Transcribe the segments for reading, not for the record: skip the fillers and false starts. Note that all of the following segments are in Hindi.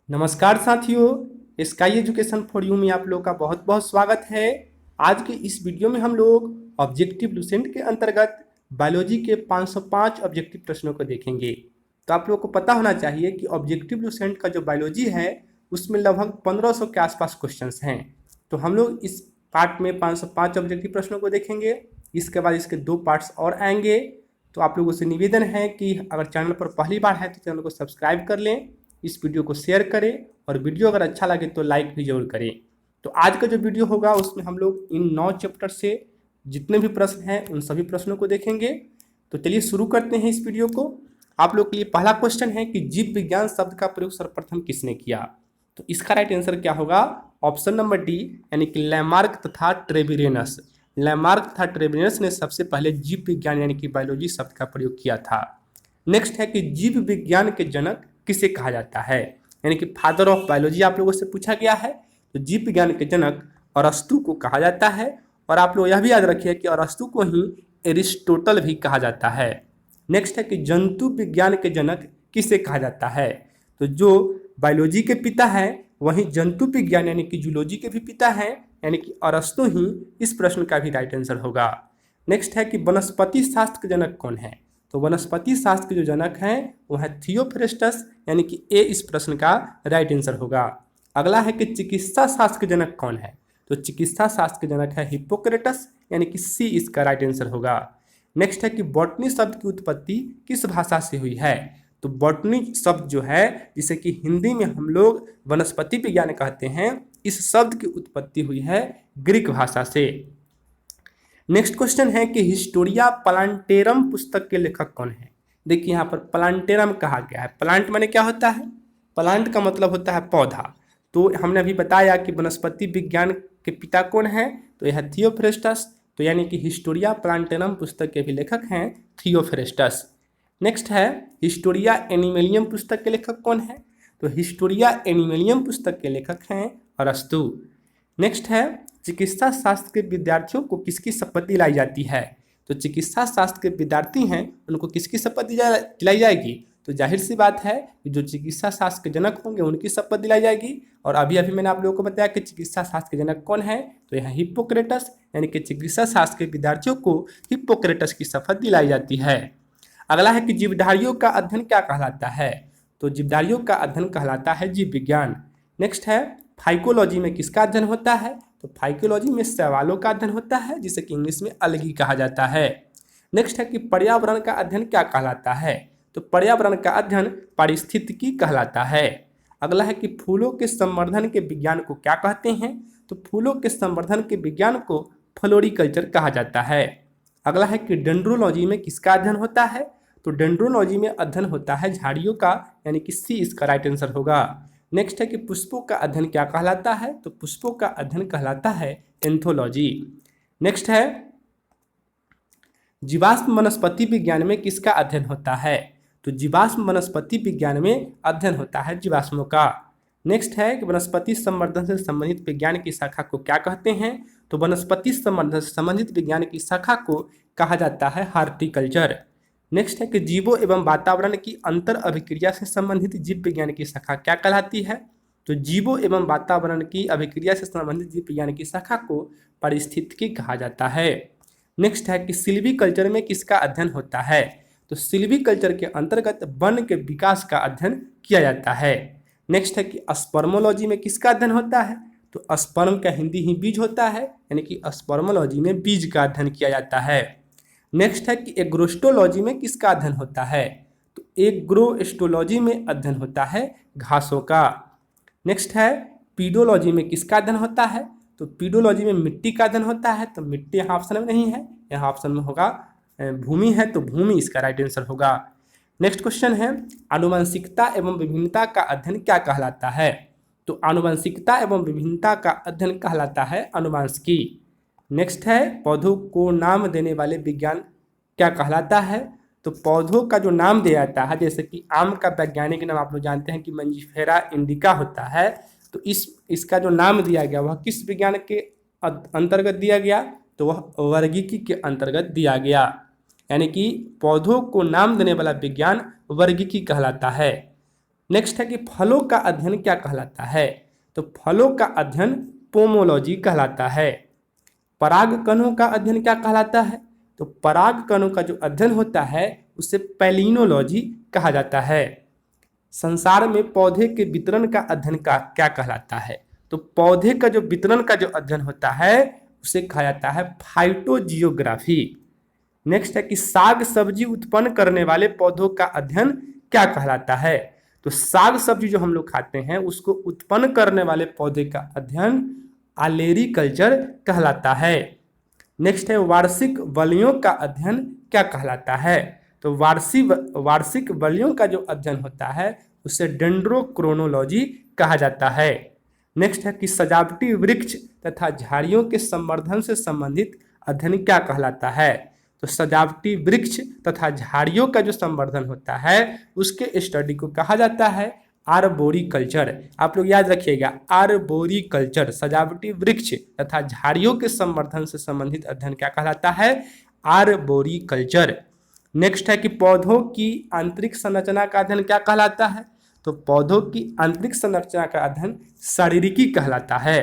नमस्कार साथियों, स्काई एजुकेशन फॉर यू में आप लोग का बहुत बहुत स्वागत है। आज के इस वीडियो में हम लोग ऑब्जेक्टिव लुसेंट के अंतर्गत बायोलॉजी के 505 ऑब्जेक्टिव प्रश्नों को देखेंगे। तो आप लोगों को पता होना चाहिए कि ऑब्जेक्टिव लुसेंट का जो बायोलॉजी है उसमें लगभग 1500 के आसपास क्वेश्चंस हैं। तो हम लोग इस पार्ट में 505 ऑब्जेक्टिव प्रश्नों को देखेंगे। इसके बाद इसके 2 पार्ट्स और आएंगे। तो आप लोगों से निवेदन है कि अगर चैनल पर पहली बार है तो चैनल को सब्सक्राइब कर लें, इस वीडियो को शेयर करें और वीडियो अगर अच्छा लगे तो लाइक भी जरूर करें। तो आज का जो वीडियो होगा उसमें हम लोग इन 9 चैप्टर से जितने भी प्रश्न हैं उन सभी प्रश्नों को देखेंगे। तो चलिए शुरू करते हैं इस वीडियो को। आप लोग के लिए पहला क्वेश्चन है कि जीव विज्ञान शब्द का प्रयोग सर्वप्रथम किसने किया। तो इसका राइट आंसर क्या होगा? ऑप्शन नंबर डी, यानी कि लैमार्क तथा ट्रेविरेनस। लैमार्क तथा ट्रेविरेनस ने सबसे पहले जीव विज्ञान यानी कि बायोलॉजी शब्द का प्रयोग किया था। नेक्स्ट है कि जीव विज्ञान के जनक किसे कहा जाता है, यानी कि फादर ऑफ बायोलॉजी आप लोगों से पूछा गया है। तो जीव विज्ञान के जनक अरस्तु को कहा जाता है। और आप लोग यह भी याद रखिए कि अरस्तु को ही एरिस्टोटल भी कहा जाता है। नेक्स्ट है कि जंतु विज्ञान के जनक किसे कहा जाता है। तो जो बायोलॉजी के पिता हैं वहीं जंतु विज्ञान यानी कि जूलॉजी के भी पिता हैं, यानी कि अरस्तु ही इस प्रश्न का भी राइट आंसर होगा। नेक्स्ट है कि वनस्पति शास्त्र के जनक कौन है। तो वनस्पति शास्त्र के जो जनक हैं वो है थियोफ्रेस्टस, यानी कि ए इस प्रश्न का राइट आंसर होगा। अगला है कि चिकित्सा शास्त्र के जनक कौन है। तो चिकित्सा शास्त्र के जनक है हिप्पोक्रेटस, यानी कि सी इसका राइट आंसर होगा। नेक्स्ट है कि बॉटनी शब्द की उत्पत्ति किस भाषा से हुई है। तो बॉटनी शब्द जो है, जिसे कि हिंदी में हम लोग वनस्पति विज्ञान कहते हैं, इस शब्द की उत्पत्ति हुई है ग्रीक भाषा से। नेक्स्ट क्वेश्चन है कि हिस्टोरिया प्लांटेरम पुस्तक के लेखक कौन है। देखिए यहाँ पर प्लांटेरम कहा गया है। प्लांट माने क्या होता है? प्लांट का मतलब होता है पौधा। तो हमने अभी बताया कि वनस्पति विज्ञान के पिता कौन है, तो यह थियोफ्रेस्टस। तो यानी कि हिस्टोरिया प्लांटेरम पुस्तक के भी लेखक हैं थियोफ्रेस्टस। नेक्स्ट है हिस्टोरिया एनिमेलियम पुस्तक के लेखक कौन है। तो हिस्टोरिया एनिमेलियम पुस्तक के लेखक हैं अरस्तु। नेक्स्ट है चिकित्सा शास्त्र के विद्यार्थियों को किसकी शपथ दिलाई जाती है। तो चिकित्सा शास्त्र के विद्यार्थी हैं उनको किसकी शपथ दिलाई जाएगी। तो जाहिर सी बात है कि जो चिकित्सा शास्त्र के जनक होंगे उनकी शपथ दिलाई जाएगी। और अभी अभी मैंने आप लोगों को बताया कि चिकित्सा शास्त्र के जनक कौन है, तो यह हिप्पोक्रेटस, यानी कि चिकित्सा शास्त्र के विद्यार्थियों को हिप्पोक्रेटस की शपथ दिलाई जाती है। अगला है कि जीवधारियों का अध्ययन क्या कहलाता है। तो जीवधारियों का अध्ययन कहलाता है जीव विज्ञान। नेक्स्ट है फाइकोलॉजी में किसका अध्ययन होता है। तो फाइकोलॉजी में शैवालों का अध्ययन होता है, जिसे कि इंग्लिश में अलगी कहा जाता है। नेक्स्ट है कि पर्यावरण का अध्ययन क्या कहलाता है। तो पर्यावरण का अध्ययन पारिस्थितिकी कहलाता है। अगला है कि फूलों के संवर्धन के विज्ञान को क्या कहते हैं। तो फूलों के संवर्धन के विज्ञान को फ्लोरिकल्चर कहा जाता है। अगला है कि डेंड्रोलॉजी में किसका अध्ययन होता है। तो डेंड्रोलॉजी में अध्ययन होता है झाड़ियों का, यानी कि सी इसका राइट आंसर होगा। नेक्स्ट है कि पुष्पों का अध्ययन क्या कहलाता है। तो पुष्पों का अध्ययन कहलाता है एंथोलॉजी। नेक्स्ट है जीवाश्म वनस्पति विज्ञान में किसका अध्ययन होता है। तो जीवाश्म वनस्पति विज्ञान में अध्ययन होता है जीवाश्मों का। नेक्स्ट है कि वनस्पति संवर्धन से संबंधित विज्ञान की शाखा को क्या कहते हैं। तो वनस्पति संवर्धन से संबंधित विज्ञान की शाखा को कहा जाता है हार्टिकल्चर। नेक्स्ट है कि जीवों एवं वातावरण की अंतर अभिक्रिया से संबंधित जीव विज्ञान की शाखा क्या कहलाती है। तो जीवों एवं वातावरण की अभिक्रिया से संबंधित जीव विज्ञान की शाखा को पारिस्थितिकी कहा जाता है। नेक्स्ट है कि सिल्वीकल्चर में किसका अध्ययन होता है। तो सिल्वीकल्चर के अंतर्गत वन के विकास का अध्ययन किया जाता है। नेक्स्ट है कि स्पर्मोलॉजी में किसका अध्ययन होता है। तो स्पर्म का हिंदी ही बीज होता है, यानी कि स्पर्मोलॉजी में बीज का अध्ययन किया जाता है। नेक्स्ट है कि एग्रोस्टोलॉजी में किसका अध्ययन होता है। तो एग्रोस्टोलॉजी में अध्ययन होता है घासों का। नेक्स्ट है पीडोलॉजी में किसका अध्ययन होता है। तो पीडोलॉजी में मिट्टी का अध्ययन होता है। तो मिट्टी यहाँ ऑप्शन में नहीं है, यहाँ ऑप्शन में होगा भूमि है, तो भूमि इसका राइट आंसर होगा। नेक्स्ट क्वेश्चन है आनुवंशिकता एवं विभिन्नता का अध्ययन क्या कहलाता है। तो आनुवंशिकता एवं विभिन्नता का अध्ययन कहलाता है अनुवांशिकी। नेक्स्ट है पौधों को नाम देने वाले विज्ञान क्या कहलाता है। तो पौधों का जो नाम दिया जाता है, जैसे कि आम का वैज्ञानिक नाम आप लोग जानते हैं कि मंजीफेरा इंडिका होता है। तो इसका जो नाम दिया गया वह किस विज्ञान के अंतर्गत दिया गया। तो वह वर्गीकी के अंतर्गत दिया गया, यानी कि पौधों को नाम देने वाला विज्ञान वर्गीकी कहलाता है। नेक्स्ट है कि फलों का अध्ययन क्या कहलाता है? तो फलों का अध्ययन पोमोलॉजी कहलाता है। पराग कणों का अध्ययन क्या कहलाता है? तो पराग कणों का जो अध्ययन होता है उसे पैलिनोलॉजी कहा जाता है। संसार में पौधे के वितरण का अध्ययन का क्या कहलाता है? तो पौधे का जो वितरण का जो अध्ययन होता है उसे कहा जाता है फाइटोजियोग्राफी। नेक्स्ट है कि साग सब्जी उत्पन्न करने वाले पौधों का अध्ययन क्या कहलाता है? तो साग सब्जी जो हम लोग खाते हैं उसको उत्पन्न करने वाले पौधे का अध्ययन आलेरी कल्चर कहलाता है। नेक्स्ट है वार्षिक वलयों का अध्ययन क्या कहलाता है? तो वार्षिक वलयों का जो अध्ययन होता है उसे डेंड्रोक्रोनोलॉजी कहा जाता है। नेक्स्ट है कि सजावटी वृक्ष तथा झाड़ियों के संवर्धन से संबंधित अध्ययन क्या कहलाता है? तो सजावटी वृक्ष तथा झाड़ियों का जो संवर्धन होता है उसके स्टडी को कहा जाता है आर्बोरिकल्चर। आप लोग याद रखिएगा, आर्बोरिकल्चर सजावटी वृक्ष तथा झाड़ियों के संवर्धन से संबंधित अध्ययन क्या कहलाता है? आर्बोरिकल्चर। नेक्स्ट है कि पौधों की आंतरिक संरचना का अध्ययन क्या कहलाता है? तो पौधों की आंतरिक संरचना का अध्ययन शारीरिकी कहलाता है।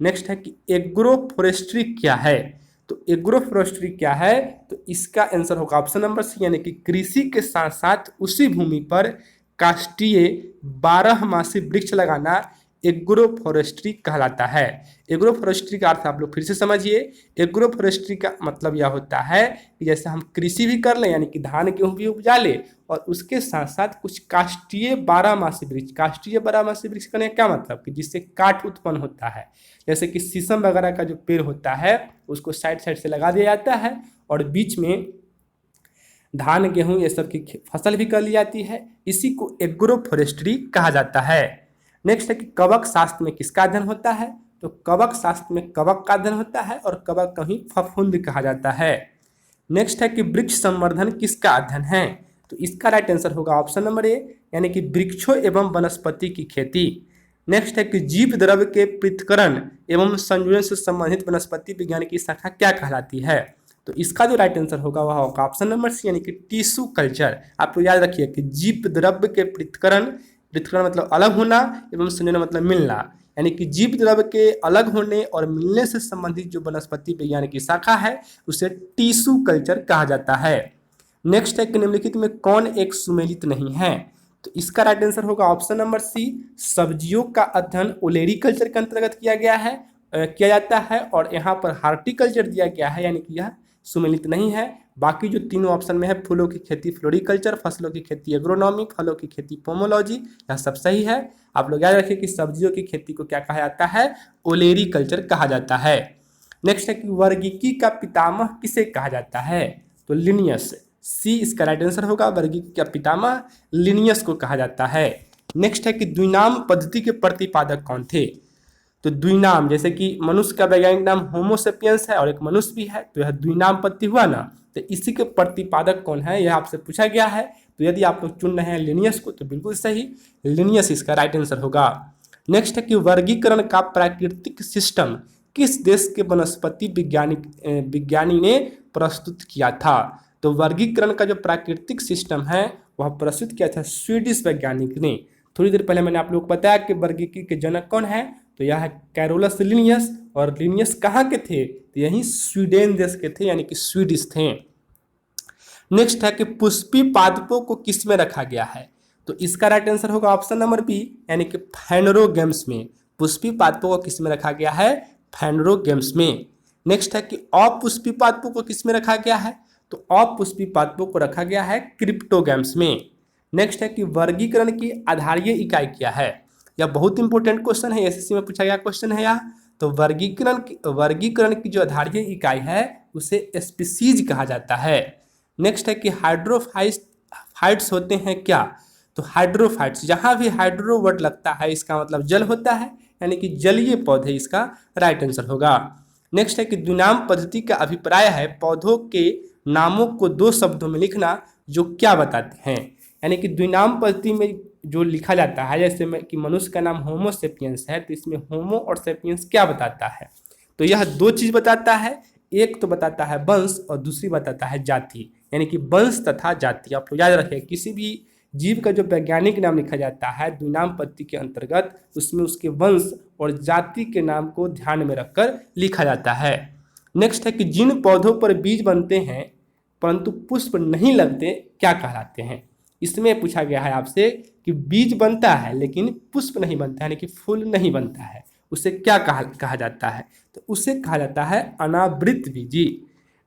नेक्स्ट है कि एग्रोफोरेस्ट्री क्या है? तो एग्रोफोरेस्ट्री क्या है? तो इसका आंसर होगा ऑप्शन नंबर सी, यानी कि कृषि के साथ साथ उसी भूमि पर काष्ठीय 12 मासी वृक्ष लगाना एग्रोफोरेस्ट्री कहलाता है। एग्रोफोरेस्ट्री का अर्थ आप लोग फिर से समझिए। एग्रोफोरेस्ट्री का मतलब यह होता है कि जैसे हम कृषि भी कर लें, यानी कि धान गेहूं भी उपजा ले और उसके साथ साथ कुछ काष्ठीय 12 मासी वृक्ष। काष्ठीय 12 मासी वृक्ष का क्या मतलब कि जिससे काठ उत्पन्न होता है, जैसे कि शीशम वगैरह का जो पेड़ होता है उसको साइड साइड से लगा दिया जाता है और बीच में धान गेहूं ये सब की फसल भी कर ली जाती है। इसी को एग्रोफोरेस्ट्री कहा जाता है। नेक्स्ट है कि कवक शास्त्र में किसका अध्ययन होता है? तो कवक शास्त्र में कवक का अध्ययन होता है और कवक कहीं फफूंद कहा जाता है। नेक्स्ट है कि वृक्ष संवर्धन किसका अध्ययन है? तो इसका राइट आंसर होगा ऑप्शन नंबर ए, यानी कि वृक्षों एवं वनस्पति की खेती। नेक्स्ट है कि जीव द्रव्य के पृथक्करण एवं संयोजन से संबंधित वनस्पति विज्ञान की शाखा क्या कहलाती है? तो इसका जो राइट आंसर होगा वह होगा ऑप्शन नंबर सी, यानी कि टिश्यू कल्चर। आप लोग याद रखिए कि जीव द्रव्य के पृथक्करण मतलब अलग होना एवं संयोजन मतलब मिलना, यानी कि जीव द्रव्य के अलग होने और मिलने से संबंधित जो वनस्पति विज्ञान की शाखा है उसे टिश्यू कल्चर कहा जाता है। नेक्स्ट है कि निम्नलिखित में कौन एक सुमेलित नहीं है? तो इसका राइट आंसर होगा ऑप्शन नंबर सी, सब्जियों का अध्ययन ओलेरीकल्चर के अंतर्गत किया जाता है और यहाँ पर हार्टिकल्चर दिया गया है, यानी कि यह सुमेलित नहीं है। बाकी जो तीनों ऑप्शन में है, फूलों की खेती फ्लोरिकल्चर, फसलों की खेती एग्रोनॉमी, फलों की खेती पोमोलॉजी, यह सब सही है। आप लोग याद रखिए कि सब्जियों की खेती को क्या कहा जाता है? ओलेरीकल्चर कहा जाता है। नेक्स्ट है कि वर्गीकी का पितामह किसे कहा जाता है? तो लिनियस, सी इसका राइट आंसर होगा। वर्गीकी का पितामह लिनियस को कहा जाता है। नेक्स्ट है कि द्विनाम पद्धति के प्रतिपादक कौन थे? तो द्विनाम, जैसे कि मनुष्य का वैज्ञानिक नाम होमोसेपियंस है और एक मनुष्य भी है, तो यह द्विनाम पद्धति हुआ ना। तो इसी के प्रतिपादक कौन है यह आपसे पूछा गया है। तो यदि आप लोग चुन रहे हैं लिनियस को तो बिल्कुल सही, लिनियस इसका राइट आंसर होगा। नेक्स्ट है कि वर्गीकरण का प्राकृतिक सिस्टम किस देश के वनस्पति विज्ञानी ने प्रस्तुत किया था? तो वर्गीकरण का जो प्राकृतिक सिस्टम है वह प्रस्तुत किया था स्वीडिश वैज्ञानिक ने। थोड़ी देर पहले मैंने आप लोग को बताया कि वर्गीकरण के जनक कौन है, तो यह है कैरोलस लिनियस। और लिनियस कहाँ के थे? तो यही स्वीडन देश के थे, यानी कि स्वीडिश थे। नेक्स्ट है कि पुष्पी पादपों को किस में रखा गया है? तो इसका राइट आंसर होगा ऑप्शन नंबर बी, यानी कि फैनरोगेम्स में। पुष्पी पादपों को किस में रखा गया है? फैनरोगेम्स में। नेक्स्ट है कि अपुष्पी पादपों को किस में रखा गया है? तो अपुष्पी पादपों को रखा गया है क्रिप्टोगेम्स में। नेक्स्ट है कि वर्गीकरण की आधारीय इकाई क्या है? यह बहुत इंपॉर्टेंट क्वेश्चन है, एसएससी में पूछा गया क्वेश्चन है यह। तो वर्गीकरण की जो आधारीय इकाई है उसे स्पीसीज कहा जाता है। नेक्स्ट है कि हाइड्रोफाइट्स होते हैं क्या? तो हाइड्रोफाइट्स, जहां भी हाइड्रो वर्ड लगता है इसका मतलब जल होता है, यानी कि जलीय पौधे इसका राइट आंसर होगा। नेक्स्ट है कि द्विनाम पद्धति का अभिप्राय है पौधों के नामों को 2 शब्दों में लिखना जो क्या बताते हैं। यानी कि द्विनाम पद्धति में जो लिखा जाता है, जैसे कि मनुष्य का नाम होमोसेपियंस है तो इसमें होमो और सेपियंस क्या बताता है? तो यह 2 चीज बताता है। एक तो बताता है वंश और दूसरी बताता है जाति, यानी कि वंश तथा जाति। आप लोग याद रखें, किसी भी जीव का जो वैज्ञानिक नाम लिखा जाता है द्विनाम पत्ती के अंतर्गत, उसमें उसके वंश और जाति के नाम को ध्यान में रखकर लिखा जाता है। नेक्स्ट है कि जिन पौधों पर बीज बनते हैं परंतु पुष्प नहीं लगते क्या कहलाते हैं। इसमें पूछा गया है आपसे कि बीज बनता है लेकिन पुष्प नहीं बनता है, यानी कि फूल नहीं बनता है, उसे क्या कहा जाता है, तो उसे कहा जाता है अनावृतबीजी।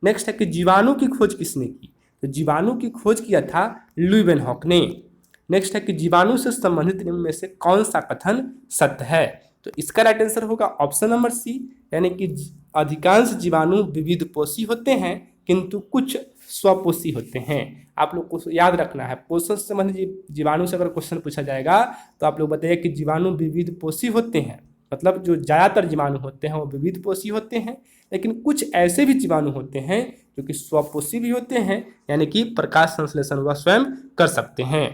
नेक्स्ट है कि जीवाणु की खोज किसने की, तो जीवाणु की खोज किया था ल्यूवेनहॉक ने। नेक्स्ट है कि जीवाणु से संबंधित निम्न में से कौन सा कथन सत्य है, तो इसका राइट आंसर होगा ऑप्शन नंबर सी, यानी कि अधिकांश जीवाणु विविधपोषी होते हैं किंतु कुछ स्वपोषी होते हैं। आप लोग को याद रखना है, पोषण से संबंधित जीवाणु से अगर क्वेश्चन पूछा जाएगा तो आप लोग बताइए कि जीवाणु विविधपोषी होते हैं, मतलब जो ज़्यादातर जीवाणु होते हैं वो विविधपोषी होते हैं, लेकिन कुछ ऐसे भी जीवाणु होते हैं जो कि स्वपोषी भी होते हैं, यानी कि प्रकाश संश्लेषण वह स्वयं कर सकते हैं।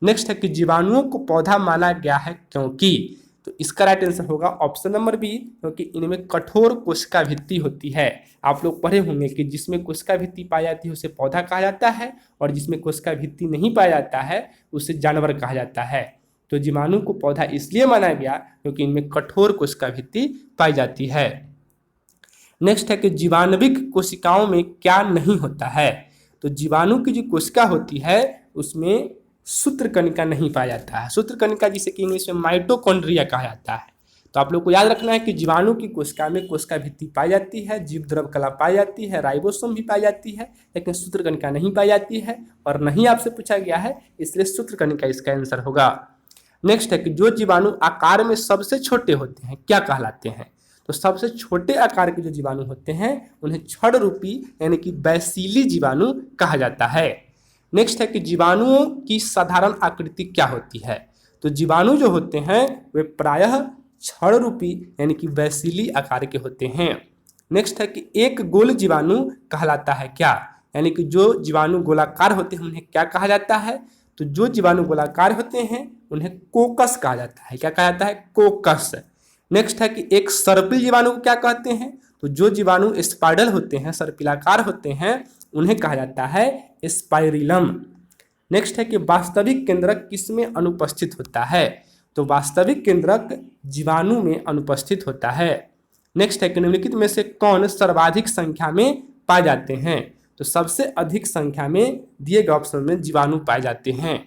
नेक्स्ट है कि जीवाणुओं को पौधा माना गया है क्योंकि, तो इसका राइट आंसर होगा ऑप्शन नंबर बी, क्योंकि इनमें कठोर कोशिका भित्ति होती है। आप लोग पढ़े होंगे कि जिसमें कोशिका भित्ति पाई जाती है उसे पौधा कहा जाता है, और जिसमें कोशिका भित्ति नहीं पाया जाता है उसे जानवर कहा जाता है। तो जीवाणु को पौधा इसलिए माना गया क्योंकि इनमें कठोर कोशिका भित्ति पाई जाती है। नेक्स्ट है कि जीवाणविक कोशिकाओं में क्या नहीं होता है, तो जीवाणु की जो कोशिका होती है उसमें सूत्रकणिका नहीं पाया जाता है। सूत्रकणिका जिसे कि इंग्लिश में माइटोकॉन्ड्रिया कहा जाता है। तो आप लोग को याद रखना है कि जीवाणु की कोशिका में कोशिका भित्ति पाई जाती है, जीव द्रव कला पाई जाती है, राइबोसोम भी पाई जाती है, लेकिन सूत्रकणिका नहीं पाई जाती है, और नहीं आपसे पूछा गया है, इसलिए सूत्रकणिका इसका आंसर होगा। नेक्स्ट है कि जो जीवाणु आकार में सबसे छोटे होते हैं क्या कहलाते हैं, तो सबसे छोटे आकार के जो जीवाणु होते हैं उन्हें क्षण रूपी यानी कि बैसिली जीवाणु कहा जाता है। नेक्स्ट है कि जीवाणुओं की साधारण आकृति क्या होती है, तो जीवाणु जो होते हैं वे प्रायः क्षण रूपी यानी कि बैसिली आकार के होते हैं। नेक्स्ट है कि एक गोल जीवाणु कहलाता है क्या, यानी कि जो जीवाणु गोलाकार होते हैं उन्हें क्या कहा जाता है, तो जो जीवाणु गोलाकार होते हैं उन्हें कोकस कहा जाता है। क्या कहा जाता है, कोकस। नेक्स्ट है कि एक सर्पिल जीवाणु को क्या कहते हैं, तो जो जीवाणु स्पाइडल होते हैं, सर्पिलाकार होते हैं, उन्हें कहा जाता है स्पाइरिलम। नेक्स्ट है कि वास्तविक केंद्रक किसमें अनुपस्थित होता है, तो वास्तविक केंद्रक जीवाणु में अनुपस्थित होता है। नेक्स्ट है कि निम्नलिखित में से कौन सर्वाधिक संख्या में पाए जाते हैं, तो सबसे अधिक संख्या में दिए गए ऑप्शन में जीवाणु पाए जाते हैं।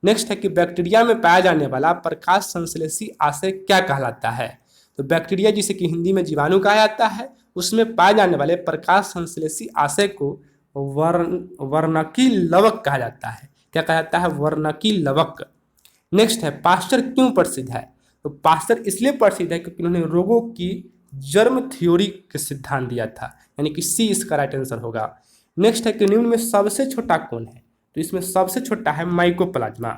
नेक्स्ट है कि बैक्टीरिया में पाया जाने वाला प्रकाश संश्लेषी आशय क्या कहलाता है, तो बैक्टीरिया जिसे कि हिंदी में जीवाणु कहा जाता है उसमें पाए जाने वाले प्रकाश संश्लेषी आशय को वर्णकी लवक कहा जाता है। क्या कहा जाता है, वर्णकी लवक। नेक्स्ट है पास्चर क्यों प्रसिद्ध है, तो पास्चर इसलिए प्रसिद्ध है क्योंकि उन्होंने रोगों की जर्म थ्योरी के सिद्धांत दिया था, यानी कि सी इसका राइट आंसर होगा। नेक्स्ट है कि निम्न में सबसे छोटा कौन है, तो इसमें सबसे छोटा है माइकोप्लाज्मा।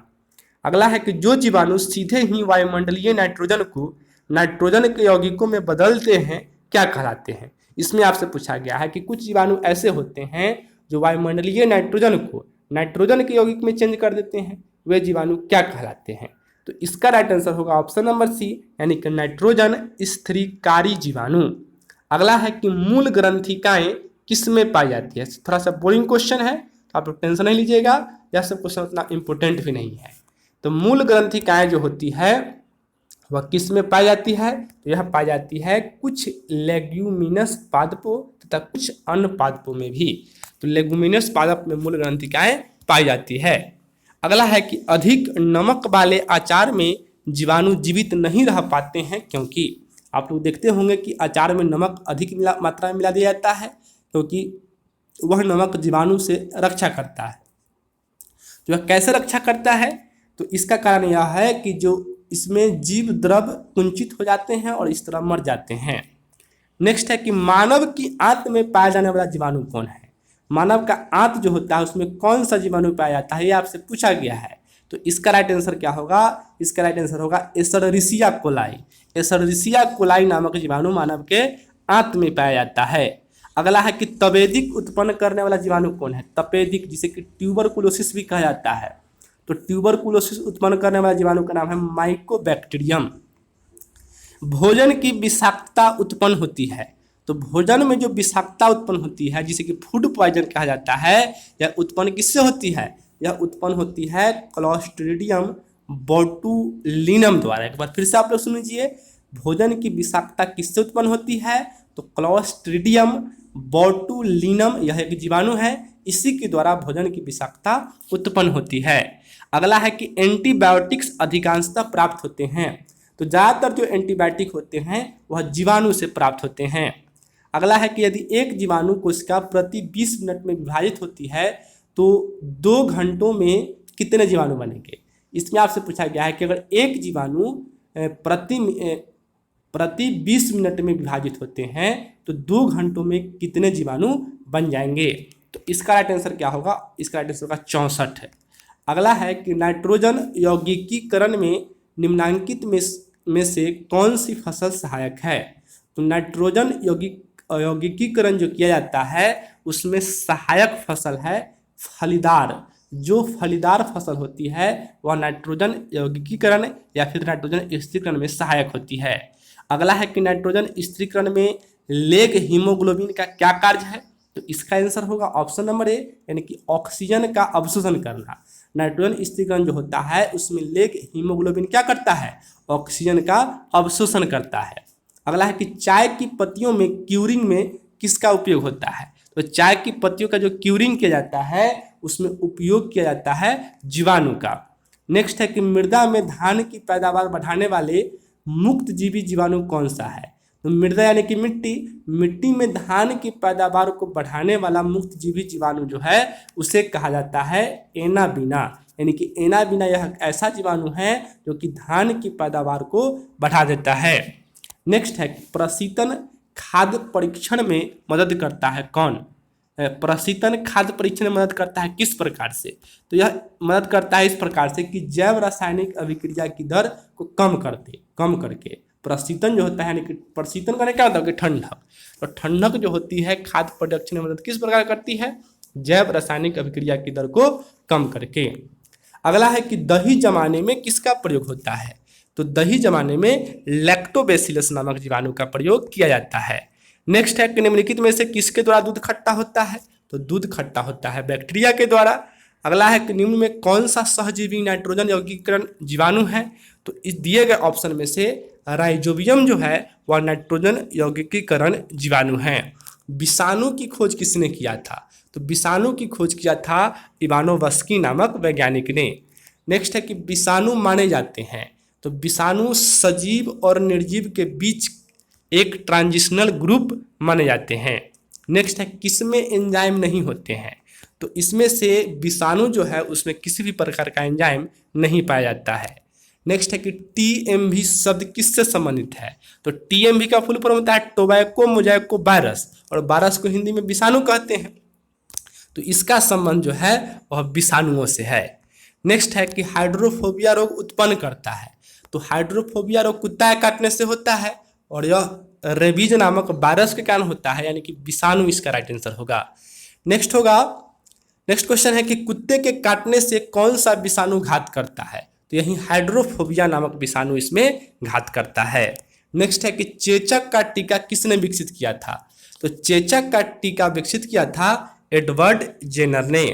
अगला है कि जो जीवाणु सीधे ही वायुमंडलीय नाइट्रोजन को नाइट्रोजन के यौगिकों में बदलते हैं क्या कहलाते हैं। इसमें आपसे पूछा गया है कि कुछ जीवाणु ऐसे होते हैं जो वायुमंडलीय नाइट्रोजन को नाइट्रोजन के यौगिक में चेंज कर देते हैं, वे जीवाणु क्या कहलाते हैं, तो इसका राइट आंसर होगा ऑप्शन नंबर सी, यानी कि नाइट्रोजन स्थिरीकारी जीवाणु। अगला है कि मूल ग्रंथिकाएं किसमें पाई जाती है, थोड़ा सा बोरिंग क्वेश्चन है तो आप लोग टेंशन नहीं लीजिएगा, यह सब क्वेश्चन उतना इंपॉर्टेंट भी नहीं है। तो मूल ग्रंथिकाएं जो होती है वह किस में पाई जाती है, तो यह पाई जाती है कुछ लेग्यूमिनस पादपों तथा कुछ अन्य पादपों में भी। तो लेग्यूमिनस पादप में मूल ग्रंथिकाएं पाई जाती है। अगला है कि अधिक नमक वाले अचार में जीवाणु जीवित नहीं रह पाते हैं क्योंकि, आप लोग देखते होंगे कि अचार में नमक अधिक मात्रा में मिला दिया जाता है क्योंकि वह नमक जीवाणु से रक्षा करता है। तो वह कैसे रक्षा करता है, तो इसका कारण यह है कि जो इसमें जीव द्रव कुंचित हो जाते हैं और इस तरह मर जाते हैं। नेक्स्ट है कि मानव की आंत में पाया जाने वाला जीवाणु कौन है, मानव का आंत जो होता है उसमें कौन सा जीवाणु पाया जाता है, ये आपसे पूछा गया है। तो इसका राइट आंसर क्या होगा, इसका राइट आंसर होगा एशेरिचिया कोलाई। एशेरिचिया कोलाई नामक जीवाणु मानव के आंत में पाया जाता है। अगला है कि तपेदिक उत्पन्न करने वाला जीवाणु कौन है, तपेदिक जिसे कि ट्यूबरकुलोसिस भी कहा जाता है। तो ट्यूबरकुलोसिस उत्पन्न करने वाला जीवाणु का नाम है माइकोबैक्टीरियम। भोजन की विषाक्तता उत्पन्न होती है, तो भोजन में जो विषाक्तता उत्पन्न होती है जिसे कि फूड पॉइजन कहा जाता है, यह उत्पन्न किससे होती है, यह उत्पन्न होती है क्लोस्ट्रीडियम बोटुलिनम द्वारा। एक बार फिर से आप लोग सुन लीजिए, भोजन की विषाक्तता किससे उत्पन्न होती है? तो क्लोस्ट्रीडियम बोटुलिनम, यह एक जीवाणु है, इसी के द्वारा भोजन की विषाक्तता उत्पन्न होती है। अगला है कि एंटीबायोटिक्स अधिकांशतः प्राप्त होते हैं। तो ज़्यादातर जो एंटीबायोटिक होते हैं वह जीवाणु से प्राप्त होते हैं। अगला है कि यदि एक जीवाणु कोशिका प्रति 20 मिनट में विभाजित होती है तो 2 घंटों में कितने जीवाणु बनेंगे? इसमें आपसे पूछा गया है कि अगर एक जीवाणु प्रति 20 मिनट में विभाजित होते हैं तो 2 घंटों में कितने जीवाणु बन जाएंगे? तो इसका राइट आंसर क्या होगा? इसका राइट आंसर होगा 64 है। अगला है कि नाइट्रोजन यौगिकीकरण में निम्नांकित में से कौन सी फसल सहायक है? तो नाइट्रोजन यौगिकीकरण जो किया जाता है उसमें सहायक फसल है फलीदार। जो फलीदार फसल होती है वह नाइट्रोजन यौगिकीकरण या फिर नाइट्रोजन स्थिरीकरण में सहायक होती है। अगला है कि नाइट्रोजन स्थिरीकरण में लेग हीमोग्लोबिन का क्या कार्य है? तो इसका आंसर होगा ऑप्शन नंबर ए, यानी कि ऑक्सीजन का अवशोषण करना। नाइट्रोजन स्थिरीकरण जो होता है उसमें लेग हीमोग्लोबिन क्या करता है? ऑक्सीजन का अवशोषण करता है। अगला है कि चाय की पत्तियों में क्यूरिंग में किसका उपयोग होता है? तो चाय की पत्तियों का जो क्यूरिंग किया जाता है उसमें उपयोग किया जाता है जीवाणु का। नेक्स्ट है कि मृदा में धान की पैदावार बढ़ाने वाले मुक्त जीवी जीवाणु कौन सा है? तो मृदा यानी कि मिट्टी में धान की पैदावार को बढ़ाने वाला मुक्त जीवी जीवाणु जो है उसे कहा जाता है एनाबीना। यानी कि एनाबीना यह ऐसा जीवाणु है जो कि धान की पैदावार को बढ़ा देता है। नेक्स्ट है प्रशीतन खाद्य परीक्षण में मदद करता है कौन? प्रशीतन खाद्य परीक्षण में मदद करता है किस प्रकार से? तो यह मदद करता है इस प्रकार से कि जैव रासायनिक अभिक्रिया की दर को कम करके प्रशीतन जो होता है, यानी कि प्रशीतन करने क्या होता है कि ठंडक। तो ठंडक जो होती है खाद्य परीक्षण में मदद किस प्रकार करती है? जैव रासायनिक अभिक्रिया की दर को कम करके। अगला है कि दही जमाने में किसका प्रयोग होता है? तो दही जमाने में लैक्टोबैसिलस नामक जीवाणु का प्रयोग किया जाता है। नेक्स्ट है कि निम्नलिखित में से किसके द्वारा दूध खट्टा होता है? तो दूध खट्टा होता है बैक्टीरिया के द्वारा। अगला है कि निम्न में कौन सा सहजीवी नाइट्रोजन यौगिकीकरण जीवाणु है? तो इस दिए गए ऑप्शन में से राइजोबियम जो है वह नाइट्रोजन यौगिकीकरण जीवाणु है। विषाणु की खोज किसने किया था? तो विषाणु की खोज किया था इवानोव्स्की नामक वैज्ञानिक ने। नेक्स्ट है कि विषाणु माने जाते हैं। तो विषाणु सजीव और निर्जीव के बीच एक ट्रांजिशनल ग्रुप माने जाते हैं। नेक्स्ट है किसमें एंजाइम नहीं होते हैं? तो इसमें से विषाणु जो है उसमें किसी भी प्रकार का एंजाइम नहीं पाया जाता है। नेक्स्ट है कि टीएमवी शब्द किससे संबंधित है? तो टीएमवी का फुल फॉर्म होता है टोबैको मोजैको वायरस, और वायरस को हिंदी में विषाणु कहते हैं। तो इसका संबंध जो है वह विषाणुओं से है। नेक्स्ट है कि हाइड्रोफोबिया रोग उत्पन्न करता है। तो हाइड्रोफोबिया रोग कुत्ता काटने से होता है और यह रेबीज नामक वायरस के कारण होता है, यानी कि विषाणु इसका राइट आंसर होगा। नेक्स्ट क्वेश्चन है कि कुत्ते के काटने से कौन सा विषाणु घात करता है? तो यही हाइड्रोफोबिया नामक विषाणु इसमें घात करता है। नेक्स्ट है कि चेचक का टीका किसने विकसित किया था? तो चेचक का टीका विकसित किया था एडवर्ड जेनर ने।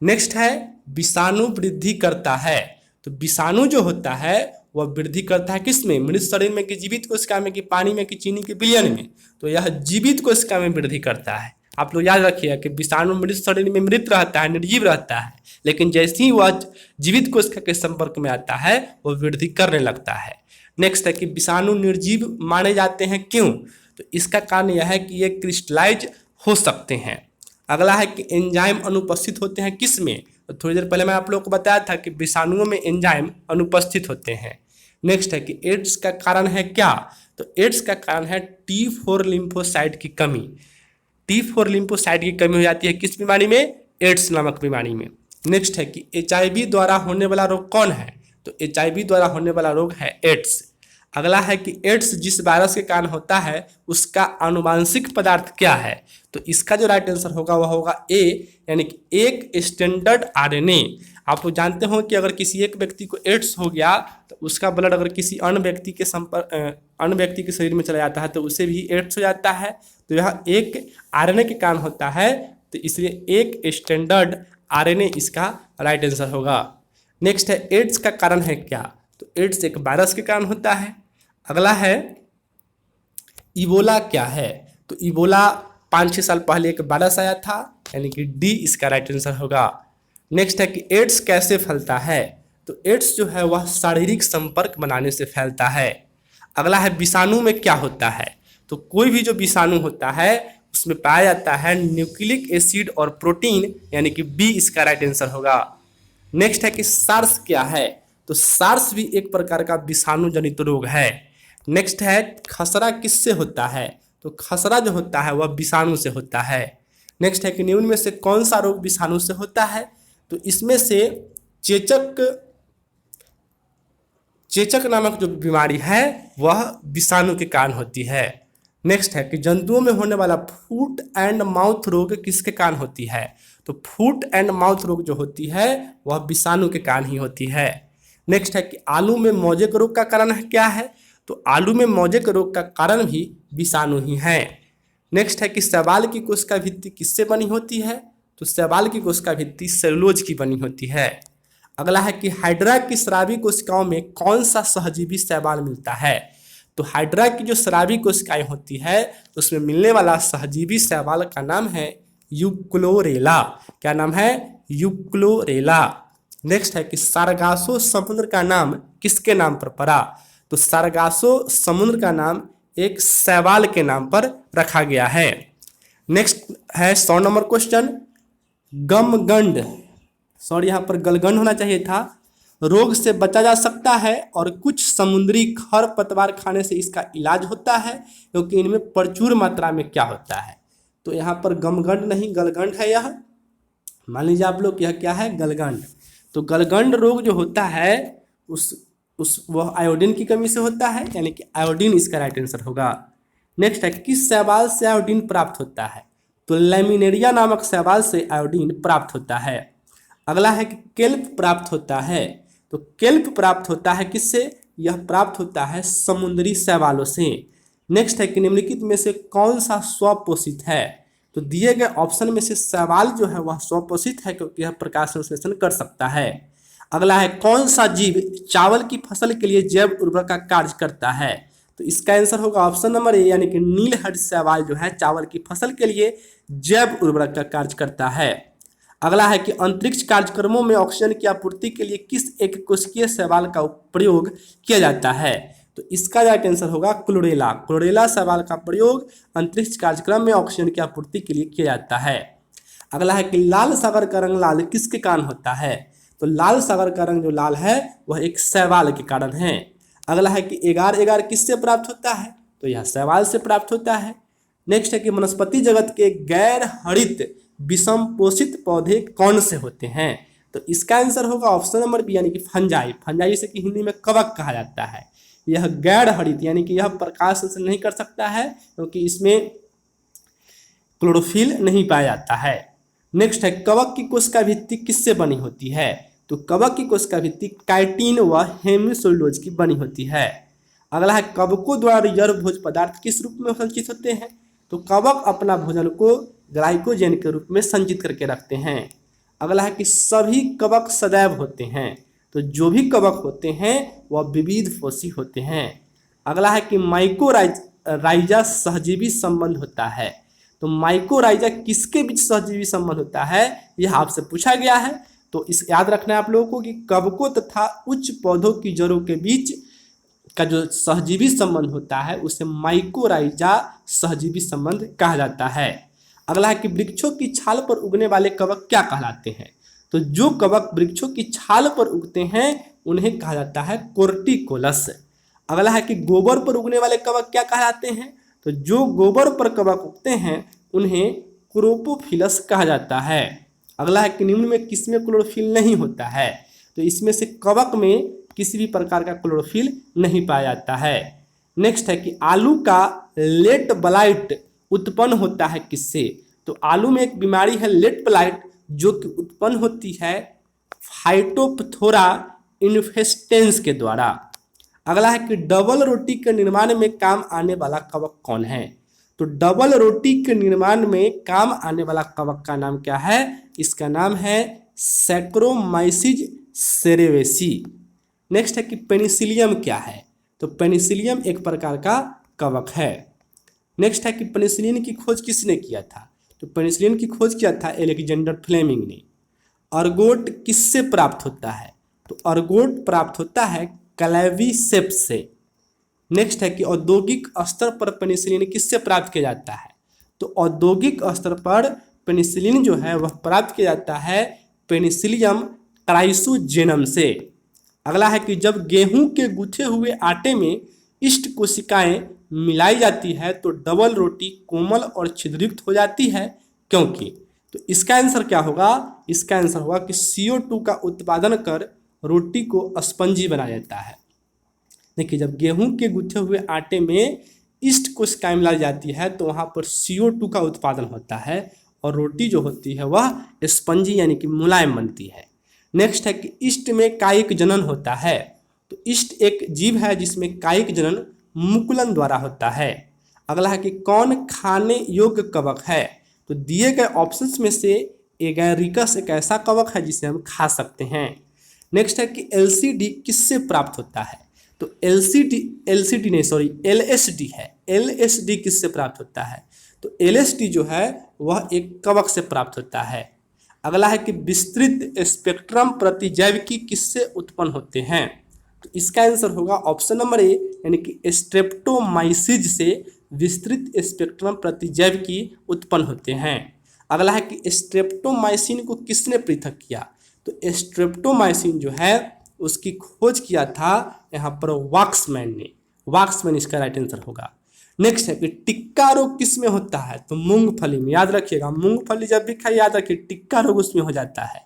नेक्स्ट है विषाणु वृद्धि करता है। तो विषाणु जो होता है वह वृद्धि करता है किसमें? मृत शरीर में कि जीवित कोशिका में कि पानी में कि चीनी के विलयन में? तो यह जीवित कोशिका में वृद्धि करता है। आप लोग याद रखिएगा कि विषाणु मृत शरीर में मृत रहता है, निर्जीव रहता है, लेकिन जैसे ही वह जीवित कोशिका के संपर्क में आता है वह वृद्धि करने लगता है। नेक्स्ट है कि विषाणु निर्जीव माने जाते हैं क्यों? तो इसका कारण यह है कि ये क्रिस्टलाइज हो सकते हैं। अगला है कि एंजाइम अनुपस्थित होते हैं किस में? तो थोड़ी देर पहले मैं आप लोगों को बताया था कि विषाणुओं में एंजाइम अनुपस्थित होते हैं। नेक्स्ट है कि एड्स का कारण है क्या? तो एड्स का कारण है T4 लिम्फोसाइट की कमी। T4 लिम्फोसाइट की कमी हो जाती है किस बीमारी में? एड्स नामक बीमारी में। नेक्स्ट है कि HIV द्वारा होने वाला रोग कौन है? तो HIV द्वारा होने वाला रोग है एड्स। अगला है कि एड्स जिस वायरस के कारण होता है उसका आनुवांशिक पदार्थ क्या है? तो इसका जो राइट आंसर होगा वह होगा ए, यानी कि एक स्टैंडर्ड RNA। आप लोग जानते हो कि अगर किसी एक व्यक्ति को एड्स हो गया तो उसका ब्लड अगर किसी अन्य व्यक्ति के शरीर में चला जाता है तो उसे भी एड्स हो जाता है। तो यह एक RNA के कारण होता है तो इसलिए एक स्टैंडर्ड आरएनए इसका राइट आंसर होगा। नेक्स्ट है एड्स का कारण है क्या? तो एड्स एक वायरस के कारण होता है। अगला है इबोला क्या है? तो इबोला 5-6 साल पहले एक वायरस आया था, यानी कि डी इसका राइट आंसर होगा। नेक्स्ट है कि एड्स कैसे फैलता है? तो एड्स जो है वह शारीरिक संपर्क बनाने से फैलता है। अगला है विषाणु में क्या होता है? तो कोई भी जो विषाणु होता है उसमें पाया जाता है न्यूक्लिक एसिड और प्रोटीन, यानी कि बी इसका राइट आंसर होगा। नेक्स्ट है कि सार्स क्या है? तो सार्स भी एक प्रकार का विषाणु जनित रोग है। नेक्स्ट है खसरा किससे होता है? तो खसरा जो होता है वह विषाणु से होता है। नेक्स्ट है कि निम्न में से कौन सा रोग विषाणु से होता है? तो इसमें से चेचक नामक जो बीमारी है वह विषाणु के कारण होती है। नेक्स्ट है कि जंतुओं में होने वाला फुट एंड माउथ रोग किसके कारण होती है? तो फुट एंड माउथ रोग जो होती है वह विषाणु के कारण ही होती है। नेक्स्ट है कि आलू में मोजेक रोग का कारण है क्या है? तो आलू में मोजेक रोग का कारण भी विषाणु ही है। नेक्स्ट है कि शैवाल की कोशिका भित्ति किससे बनी होती है? तो शैवाल की कोशिका भित्ति सेलुलोज की बनी होती है। अगला है कि हाइड्रा की स्रावी कोशिकाओं में कौन सा सहजीवी शैवाल मिलता है? तो हाइड्रा की जो स्रावी कोशिकाएं होती है तो उसमें मिलने वाला सहजीवी शैवाल का नाम है यूक्लोरेला। क्या नाम है? यूक्लोरेला। नेक्स्ट है कि सारगासो समुद्र का नाम किसके नाम पर पड़ा? तो सारगासो समुद्र का नाम एक शैवाल के नाम पर रखा गया है। नेक्स्ट है 100 नंबर क्वेश्चन, गमगंड, सॉरी यहाँ पर गलगंड होना चाहिए था, रोग से बचा जा सकता है और कुछ समुद्री खरपतवार खाने से इसका इलाज होता है, क्योंकि इनमें प्रचुर मात्रा में क्या होता है? तो यहाँ पर गमगंड नहीं गलगंड है। यह मान लीजिए आप लोग यह क्या है? गलगंड। तो गलगंड रोग जो होता है वह आयोडीन की कमी से होता है, यानी कि आयोडीन इसका राइट आंसर होगा। नेक्स्ट है किस शैवाल से आयोडीन प्राप्त होता है? तो लैमिनेरिया नामक शैवाल से आयोडीन प्राप्त होता है। अगला है कि केल्प प्राप्त होता है। तो केल्प प्राप्त होता है किससे? यह प्राप्त होता है समुद्री शैवालों से। नेक्स्ट है कि निम्नलिखित में से कौन सा स्वपोषित है? तो दिए गए ऑप्शन में से शैवाल जो है वह स्वपोषित है, क्योंकि यह प्रकाश संश्लेषण कर सकता है। अगला है कौन सा जीव चावल की फसल के लिए जैव उर्वरक का कार्य करता है? तो इसका आंसर होगा ऑप्शन नंबर ए, यानी कि नीलहर्ष शैवाल जो है चावल की फसल के लिए जैव उर्वरक का कार्य करता है। अगला है कि अंतरिक्ष कार्यक्रमों में ऑक्सीजन की आपूर्ति के लिए किस एक कोशिकीय शैवाल का प्रयोग किया जाता है? तो इसका राइट आंसर होगा क्लोरेला। क्लोरेला शैवाल का प्रयोग अंतरिक्ष कार्यक्रम में ऑक्सीजन की आपूर्ति के लिए किया जाता है। अगला है कि लाल सागर का रंग लाल किसके कारण होता है? तो लाल सागर का रंग जो लाल है वह एक शैवाल के कारण है। अगला है कि एगार एगार किससे प्राप्त होता है? तो यह शैवाल से प्राप्त होता है। नेक्स्ट है कि वनस्पति जगत के गैर हरित विषम पोषित पौधे कौन से होते हैं? तो इसका आंसर होगा ऑप्शन नंबर बी, यानी कि फंजाई। फंजाई से कि हिंदी में कवक कहा जाता है। यह गैर हरित यानी कि यह प्रकाश संश्लेषण नहीं कर सकता है, क्योंकि इसमें क्लोरोफिल नहीं पाया जाता है। नेक्स्ट है कवक की कोशिका भित्ति किससे बनी होती है? तो कवक की कोशिका भित्ति काइटिन व हेमिसेलुलोज की बनी होती है। अगला है कवकों द्वारा रिजर्व भोज्य पदार्थ किस रूप में संचित होते हैं? तो कवक अपना भोजन को ग्लाइकोजन के रूप में संचित करके रखते हैं। अगला है कि सभी कवक सदैव होते हैं। तो जो भी कवक होते हैं वह विविध पोषी होते हैं। अगला है कि माइकोराइजा सहजीवी संबंध होता है। तो माइकोराइजा किसके बीच सहजीवी संबंध होता है यह आपसे पूछा गया है। तो इस याद रखना है आप लोगों को कि कवकों तथा उच्च पौधों की जड़ों के बीच का जो सहजीवी संबंध होता है उसे माइकोराइजा सहजीवी संबंध कहा जाता है। अगला है कि वृक्षों की छाल पर उगने वाले कवक क्या कहलाते हैं? तो जो कवक वृक्षों की छाल पर उगते हैं उन्हें कहा जाता है कोर्टिकोलस। अगला है कि गोबर पर उगने वाले कवक क्या कहलाते हैं? तो जो गोबर पर कवक उगते हैं उन्हें क्रोपोफिलस कहा जाता है। अगला है कि निम्न में किसमें क्लोरोफिल नहीं होता है? तो इसमें से कवक में किसी भी प्रकार का क्लोरोफिल नहीं पाया जाता है। नेक्स्ट है कि आलू का लेट ब्लाइट उत्पन्न होता है किससे? तो आलू में एक बीमारी है लेट ब्लाइट जो कि उत्पन्न होती है फाइटोप्थोरा इन्फेस्टेंस के द्वारा। अगला है कि डबल रोटी के निर्माण में काम आने वाला कवक कौन है? तो डबल रोटी के निर्माण में काम आने वाला कवक का नाम क्या है? इसका नाम है सैक्रोमाइसिस सेरेवेसी। नेक्स्ट है कि पेनिसिलियम क्या है? तो पेनिसिलियम एक प्रकार का कवक है। नेक्स्ट है कि पेनिसिलिन की खोज किसने किया था? तो पेनिसिलिन की खोज किया था अलेक्जेंडर फ्लेमिंग ने। अर्गोट किससे प्राप्त होता है? तो अर्गोट प्राप्त होता है क्लेविसेप्स से। नेक्स्ट है कि औद्योगिक स्तर पर पेनिसिलिन किससे प्राप्त किया जाता है? तो औद्योगिक स्तर पर पेनिसिलिन जो है वह प्राप्त किया जाता है पेनिसिलियम ट्राइसोजेनम से। अगला है कि जब गेहूं के गूंथे हुए आटे में ईस्ट कोशिकाएं मिलाई जाती है तो डबल रोटी कोमल और छिद्रयुक्त हो जाती है, क्योंकि? तो इसका आंसर क्या होगा? इसका आंसर होगा कि CO2 का उत्पादन कर रोटी को स्पंजी बनाया जाता है। देखिए, जब गेहूं के गूंथे हुए आटे में ईस्ट कोशिकाएं मिलाई जाती है तो वहाँ पर CO2 का उत्पादन होता है और रोटी जो होती है वह स्पंजी यानी कि मुलायम बनती है। नेक्स्ट है कि ईस्ट में कायिक जनन होता है। तो ईस्ट एक जीव है जिसमें कायिक जनन मुकुलन द्वारा होता है। अगला है कि कौन खाने योग्य कवक है? तो दिए गए ऑप्शंस में से एगैरिकस एक ऐसा कवक है जिसे हम खा सकते हैं। नेक्स्ट है कि LSD किससे प्राप्त होता है? तो LSD है। LSD किससे प्राप्त होता है? तो LSD जो है वह एक कवक से प्राप्त होता है। अगला है कि विस्तृत स्पेक्ट्रम प्रतिजैविकी किससे उत्पन्न होते हैं? तो इसका आंसर होगा ऑप्शन नंबर ए यानी कि स्ट्रेप्टोमाइसिस से विस्तृत स्पेक्ट्रम प्रतिजैविकी उत्पन्न होते हैं। अगला है कि स्ट्रेप्टोमाइसिन को किसने पृथक किया? तो स्ट्रेप्टोमाइसिन जो है उसकी खोज किया था यहाँ पर वाक्समैन ने। वाक्समैन इसका राइट आंसर होगा। नेक्स्ट है कि टिक्का रोग किस में होता है? तो मूंगफली में। याद रखिएगा, मूंगफली जब भी खाई याद रखिए टिक्का रोग उसमें हो जाता है।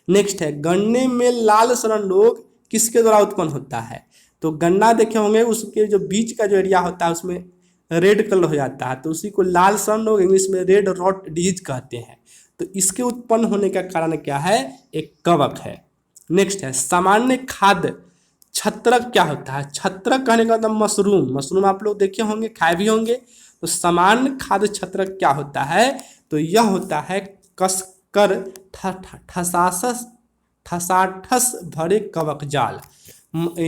नेक्स्ट है गन्ने में लाल सड़न रोग किसके द्वारा उत्पन्न होता है? तो गन्ना देखे होंगे उसके जो बीच का जो एरिया होता है उसमें रेड कलर हो जाता है, तो उसी को लाल सड़न रोग इंग्लिश में रेड रॉट डिजीज कहते हैं। तो इसके उत्पन्न होने का कारण क्या है? एक कवक है। नेक्स्ट है सामान्य खाद्य छत्रक क्या होता है? छत्रक कहने का मतलब मशरूम आप लोग देखे होंगे, खाए भी होंगे। तो सामान्य खाद्य छत्रक क्या होता है? तो यह होता है कसकर ठसाठस भरे कवक जाल।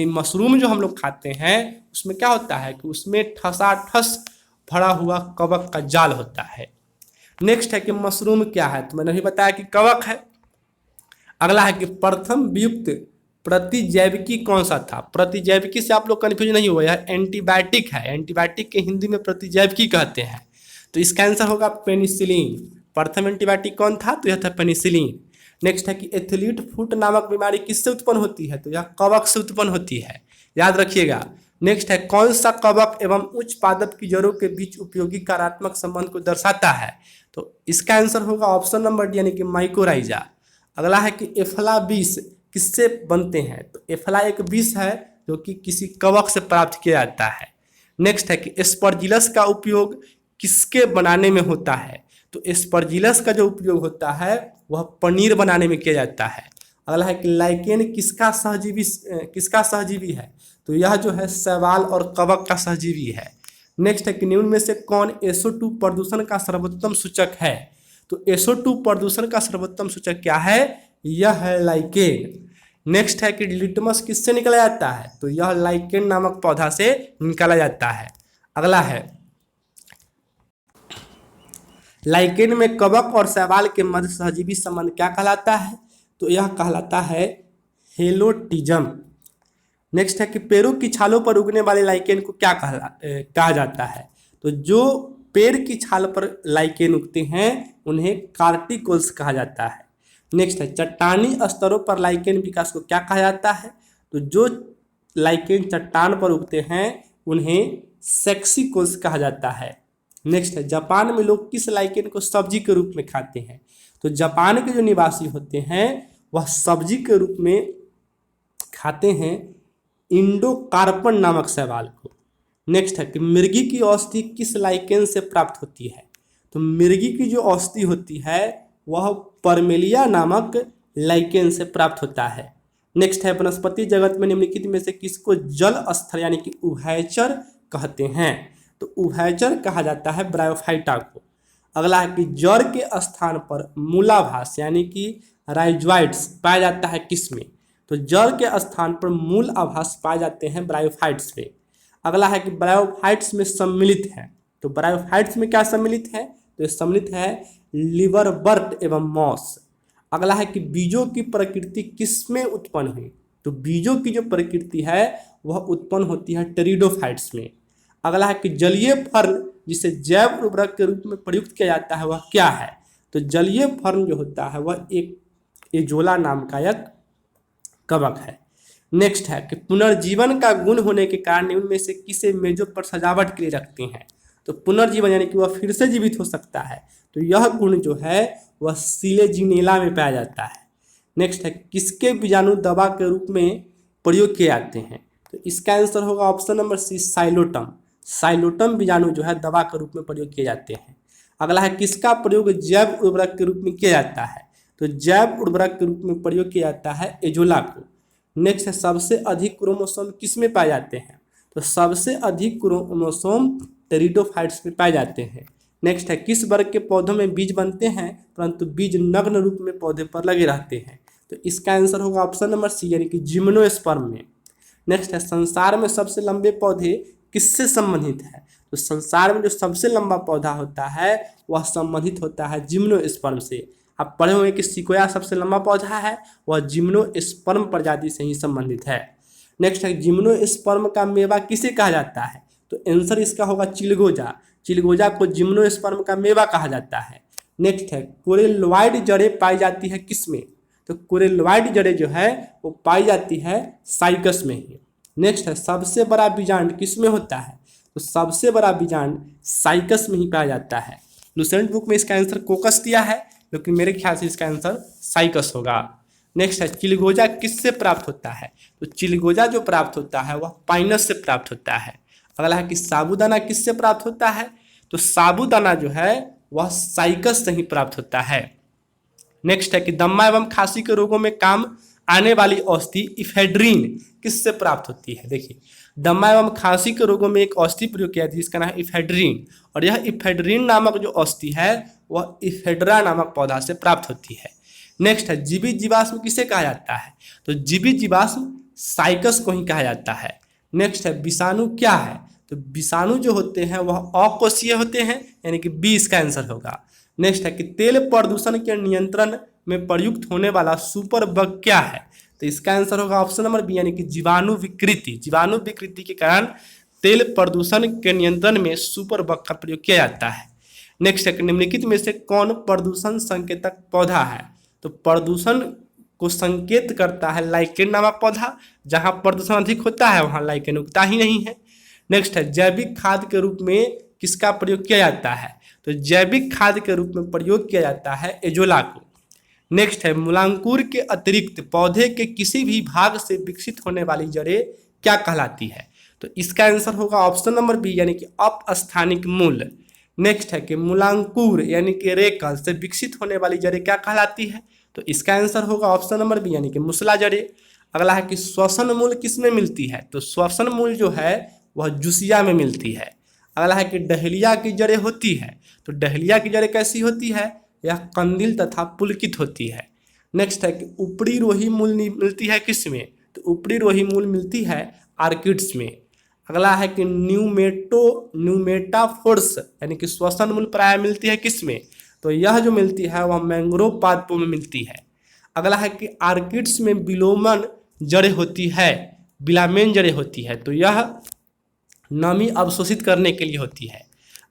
मशरूम जो हम लोग खाते हैं उसमें क्या होता है कि उसमें ठसाठस भरा हुआ कवक का जाल होता है। नेक्स्ट है कि मशरूम क्या है? तो मैंने भी बताया कि कवक है। अगला है कि प्रथम वियुक्त प्रतिजैविकी कौन सा था? प्रतिजैविकी से आप लोग कन्फ्यूज नहीं हुआ, यह एंटीबायोटिक है। एंटीबायोटिक के हिंदी में प्रतिजैविकी कहते हैं। तो इसका आंसर होगा पेनिसिलिन। प्रथम एंटीबायोटिक कौन था? तो यह था पेनिसिलिन। नेक्स्ट है कि एथलीट फुट नामक बीमारी किससे उत्पन्न होती है? तो यह कवक से उत्पन्न होती है, याद रखिएगा। नेक्स्ट है कौन सा कवक एवं उच्च पादप की जड़ों के बीच उपयोगी कार्यात्मक संबंध को दर्शाता है? तो इसका आंसर होगा ऑप्शन नंबर डी यानी कि माइकोराइजा। अगला है कि एफला विष किससे बनते हैं? तो एफला एक विष है जो कि किसी कवक से प्राप्त किया जाता है। नेक्स्ट है कि एस्परजिलस का उपयोग किसके बनाने में होता है? तो एस्परजिलस का जो उपयोग होता है वह पनीर बनाने में किया जाता है। अगला है कि लाइकेन किसका सहजीवी है? तो यह जो है शैवाल और कवक का सहजीवी है। नेक्स्ट है कि निम्न में से कौन SO2 प्रदूषण का सर्वोत्तम सूचक है? तो SO2 प्रदूषण का सर्वोत्तम सूचक क्या है? यह है लाइकेन। नेक्स्ट है कि लिटमस किससे निकाला जाता है? तो यह लाइकेन नामक पौधा से निकाला जाता है। अगला है लाइकेन में कवक और शैवाल के मध्य सहजीवी संबंध क्या कहलाता है? तो यह कहलाता है हेलोटिज्म। नेक्स्ट है कि पेड़ों की छालों पर उगने वाले लाइकेन को क्या कहा जाता है? तो जो पेड़ की छाल पर लाइकेन उगते हैं उन्हें कार्टिकल्स कहा जाता है। नेक्स्ट है चट्टानी स्तरों पर लाइकेन विकास को क्या कहा जाता है? तो जो लाइकेन चट्टान पर उगते हैं उन्हें सेक्सिकल्स कहा जाता है। नेक्स्ट है जापान में लोग किस लाइकेन को सब्जी के रूप में खाते हैं? तो जापान के जो निवासी होते हैं वह सब्जी के रूप में खाते हैं इंडोकार्पन नामक शैवाल को। नेक्स्ट है कि मिर्गी की औषधि किस लाइकेन से प्राप्त होती है? तो मिर्गी की जो औषधि होती है वह परमेलिया नामक लाइकेन से प्राप्त होता है। नेक्स्ट है वनस्पति जगत में निम्नलिखित में से किसको जल स्थल यानी कि उभयचर कहते हैं? तो उभयचर कहा जाता है ब्रायोफाइटा को। अगला है कि जड़ के स्थान पर मूलाभास यानी कि राइजोइड्स पाया जाता है किसमें? तो जड़ के स्थान पर मूल आभास पाए जाते हैं ब्रायोफाइट्स में। अगला है कि ब्रायोफाइट्स में सम्मिलित है, तो ब्रायोफाइट्स में क्या सम्मिलित है? तो ये सम्मिलित है लिवरवर्ट एवं मॉस। अगला है कि बीजों की प्रकृति किसमें उत्पन्न हुई? तो बीजों की जो प्रकृति है वह उत्पन्न होती है टेरिडोफाइट्स में। अगला है कि जलीय फर्न जिसे जैव उर्वरक के रूप में प्रयुक्त किया जाता है वह क्या है? तो जलीय फर्न जो होता है वह एक एजोला नाम का एक कवक है। नेक्स्ट है कि पुनर्जीवन का गुण होने के कारण उनमें से किसे मेजों पर सजावट के लिए रखते हैं? तो पुनर्जीवन यानी कि वह फिर से जीवित हो सकता है, तो यह गुण जो है वह सिलेजिनेला में पाया जाता है। नेक्स्ट है किसके बीजाणु दवा के रूप में प्रयोग किए जाते हैं? तो इसका आंसर होगा option number C, Psilotum. Psilotum बीजाणु जो है दवा के रूप में प्रयोग किए जाते हैं। अगला है किसका प्रयोग जैव उर्वरक के रूप में किया जाता है? तो जैव उर्वरक के रूप में प्रयोग किया जाता है एजोला को। नेक्स्ट है सबसे अधिक क्रोमोसोम किस में पाए जाते हैं? तो सबसे अधिक क्रोमोसोम टेरिडोफाइट्स में पाए जाते हैं। नेक्स्ट है किस वर्ग के पौधों में बीज बनते हैं परंतु बीज नग्न रूप में पौधे पर लगे रहते हैं? तो इसका आंसर होगा ऑप्शन नंबर सी यानी कि जिम्नोस्पर्म में। नेक्स्ट है संसार में सबसे लंबे पौधे किससे संबंधित है? तो संसार में जो सबसे लंबा पौधा होता है वह संबंधित होता है जिम्नोस्पर्म से। आप पढ़े होंगे कि सिकोया सबसे लंबा पौधा है, वह जिम्नोस्पर्म प्रजाति से ही संबंधित है। नेक्स्ट है जिम्नोस्पर्म का मेवा किसे कहा जाता है? तो आंसर इसका होगा चिलगोजा। चिलगोजा को जिम्नोस्पर्म का मेवा कहा जाता है। नेक्स्ट है कोरेलॉइड जड़ें पाई जाती है किसमें? तो कोरेलॉइड जड़ें जो है वो पाई जाती है साइकस में ही। नेक्स्ट है सबसे बड़ा बीजांड किसमें होता है? तो सबसे बड़ा बीजांड साइकस में ही पाया जाता है। लुसेंट बुक में इसका आंसर कोकस दिया है, लेकिन मेरे ख्याल से इसका आंसर साइकस होगा। नेक्स्ट है चिलगोजा किससे प्राप्त होता है? तो चिलगोजा जो प्राप्त होता है वह पाइनस से प्राप्त होता है। अगला है कि साबूदाना किससे प्राप्त होता है? तो साबूदाना जो है वह साइकस से ही प्राप्त होता है। नेक्स्ट है कि दम्मा एवं खांसी के रोगों में काम आने वाली औषधि इफेड्रीन किससे प्राप्त होती है? देखिए दम्मा एवं खांसी के रोगों में एक औषधि प्रयोग किया जाती है, इसका नाम है इफेड्रीन, और यह इफेड्रीन नामक जो औषधि है वह इफेड्रा नामक पौधा से प्राप्त होती है। नेक्स्ट है जीवित जीवाश्म किसे कहा जाता है? तो जीवित जीवाश्म साइकस को ही कहा जाता है। नेक्स्ट है विषाणु क्या है? तो विषाणु जो होते हैं वह अकोषीय होते हैं, यानी कि बी इसका आंसर होगा। नेक्स्ट है कि तेल प्रदूषण के नियंत्रण में प्रयुक्त होने वाला सुपर बग क्या है? तो इसका आंसर होगा ऑप्शन नंबर बी यानी कि जीवाणु विकृति। जीवाणु विकृति के कारण तेल प्रदूषण के नियंत्रण में सुपर बग का प्रयोग किया जाता है। नेक्स्ट है निम्नलिखित में से कौन प्रदूषण संकेतक पौधा है? तो प्रदूषण को संकेत करता है लाइकेन नामक पौधा। जहां प्रदूषण अधिक होता है वहां लाइकेन उगता ही नहीं है। नेक्स्ट है जैविक खाद के रूप में किसका प्रयोग किया जाता है? तो जैविक खाद के रूप में प्रयोग किया जाता है एजोला को। नेक्स्ट है मूलांकुर के अतिरिक्त पौधे के किसी भी भाग से विकसित होने वाली जड़ें क्या कहलाती है? तो इसका आंसर होगा ऑप्शन नंबर बी यानी कि अपस्थानिक मूल। नेक्स्ट है कि मूलांकुर यानी कि रेकल से विकसित होने वाली जड़ें क्या कहलाती है? तो इसका आंसर होगा ऑप्शन नंबर बी यानी कि मुसला जड़ें। अगला है कि श्वसन मूल किसमें मिलती है? तो श्वसन मूल जो है वह जुसिया में मिलती है। अगला है कि डहलिया की जड़ें होती है, तो डहलिया की जड़ें कैसी होती है? यह कंदील तथा पुलकित होती है। नेक्स्ट है कि ऊपरी रोही मूल मिलती है किसमें? तो ऊपरी रोही मूल मिलती है आर्किड्स में। अगला है कि न्यूमेटाफोर्स यानी कि श्वसन मूल प्राय मिलती है किसमें? तो यह जो मिलती है वह मैंग्रोव पादपों में मिलती है। अगला है कि आर्किड्स में बिलोमन जड़ें होती है, बिलामेन जड़ें होती है, तो यह नमी अवशोषित करने के लिए होती है।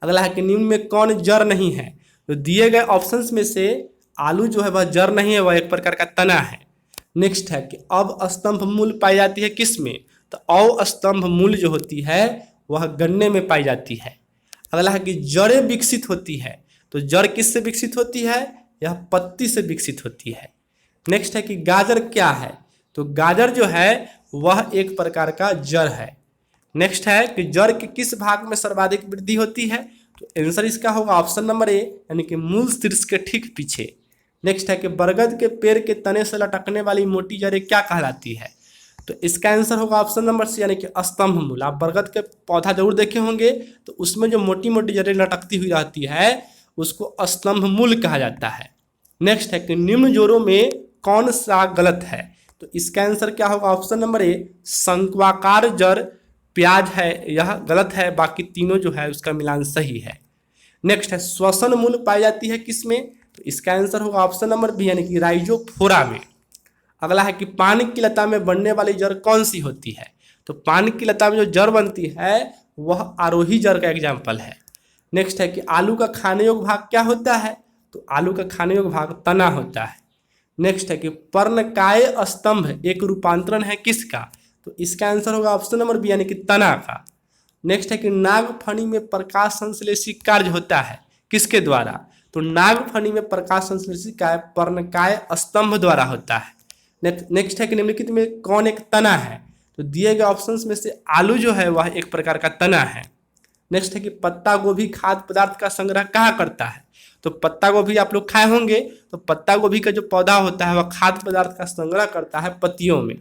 अगला है कि निम्न में कौन जड़ नहीं है? तो दिए गए ऑप्शंस में से आलू जो है वह जड़ नहीं है, वह एक प्रकार का तना है। नेक्स्ट है कि अवस्तंभ मूल पाई जाती है किसमें? तो अवस्तंभ मूल जो होती है वह गन्ने में पाई जाती है। अगला है कि जड़ें विकसित होती है, तो जड़ किससे विकसित होती है? यह पत्ती से विकसित होती है। नेक्स्ट है कि गाजर क्या है? तो गाजर जो है वह एक प्रकार का जड़ है। नेक्स्ट है कि जड़ के किस भाग में सर्वाधिक वृद्धि होती है? तो आंसर इसका होगा ऑप्शन नंबर ए यानी कि मूल शीर्ष के ठीक पीछे। नेक्स्ट है कि बरगद के पेड़ के तने से लटकने वाली मोटी जड़ें क्या कहलाती है? तो इसका आंसर होगा ऑप्शन नंबर सी यानी कि स्तंभ मूल। आप बरगद के पौधा जरूर देखे होंगे, तो उसमें जो मोटी मोटी जड़ें लटकती हुई रहती है उसको स्तंभ मूल कहा जाता है। नेक्स्ट है कि निम्न जोड़ों में कौन सा गलत है? तो इसका आंसर क्या होगा? ऑप्शन नंबर ए शंक्वाकार जड़ प्याज है, यह गलत है। बाकी तीनों जो है उसका मिलान सही है। नेक्स्ट है श्वसन मूल पाई जाती है किसमें? तो इसका आंसर होगा ऑप्शन नंबर बी यानी कि राइजोफोरा में। अगला है कि पान की लता में बनने वाली जड़ कौन सी होती है? तो पान की लता में जो जड़ बनती है वह आरोही जड़ का एग्जाम्पल है। नेक्स्ट है कि आलू का खाने योग्य भाग क्या होता है? तो आलू का खाने योग्य भाग तना होता है। नेक्स्ट है कि पर्णकाय स्तंभ एक रूपांतरण है किसका? तो इसका आंसर होगा ऑप्शन नंबर बी यानी कि तना का। नेक्स्ट है कि नागफनी में प्रकाश संश्लेषी कार्य होता है किसके द्वारा? तो नागफनी में प्रकाश संश्लेषी कार्य पर्णकाय स्तंभ द्वारा होता है। नेक्स्ट है कि निम्नलिखित में कौन एक तना है? तो दिए गए ऑप्शंस में से आलू जो है वह एक प्रकार का तना है। नेक्स्ट है कि पत्ता गोभी खाद्य पदार्थ का संग्रह कहाँ करता है? तो पत्ता गोभी आप लोग खाए होंगे, तो पत्ता गोभी का जो पौधा होता है वह खाद्य पदार्थ का संग्रह करता है पत्तियों में।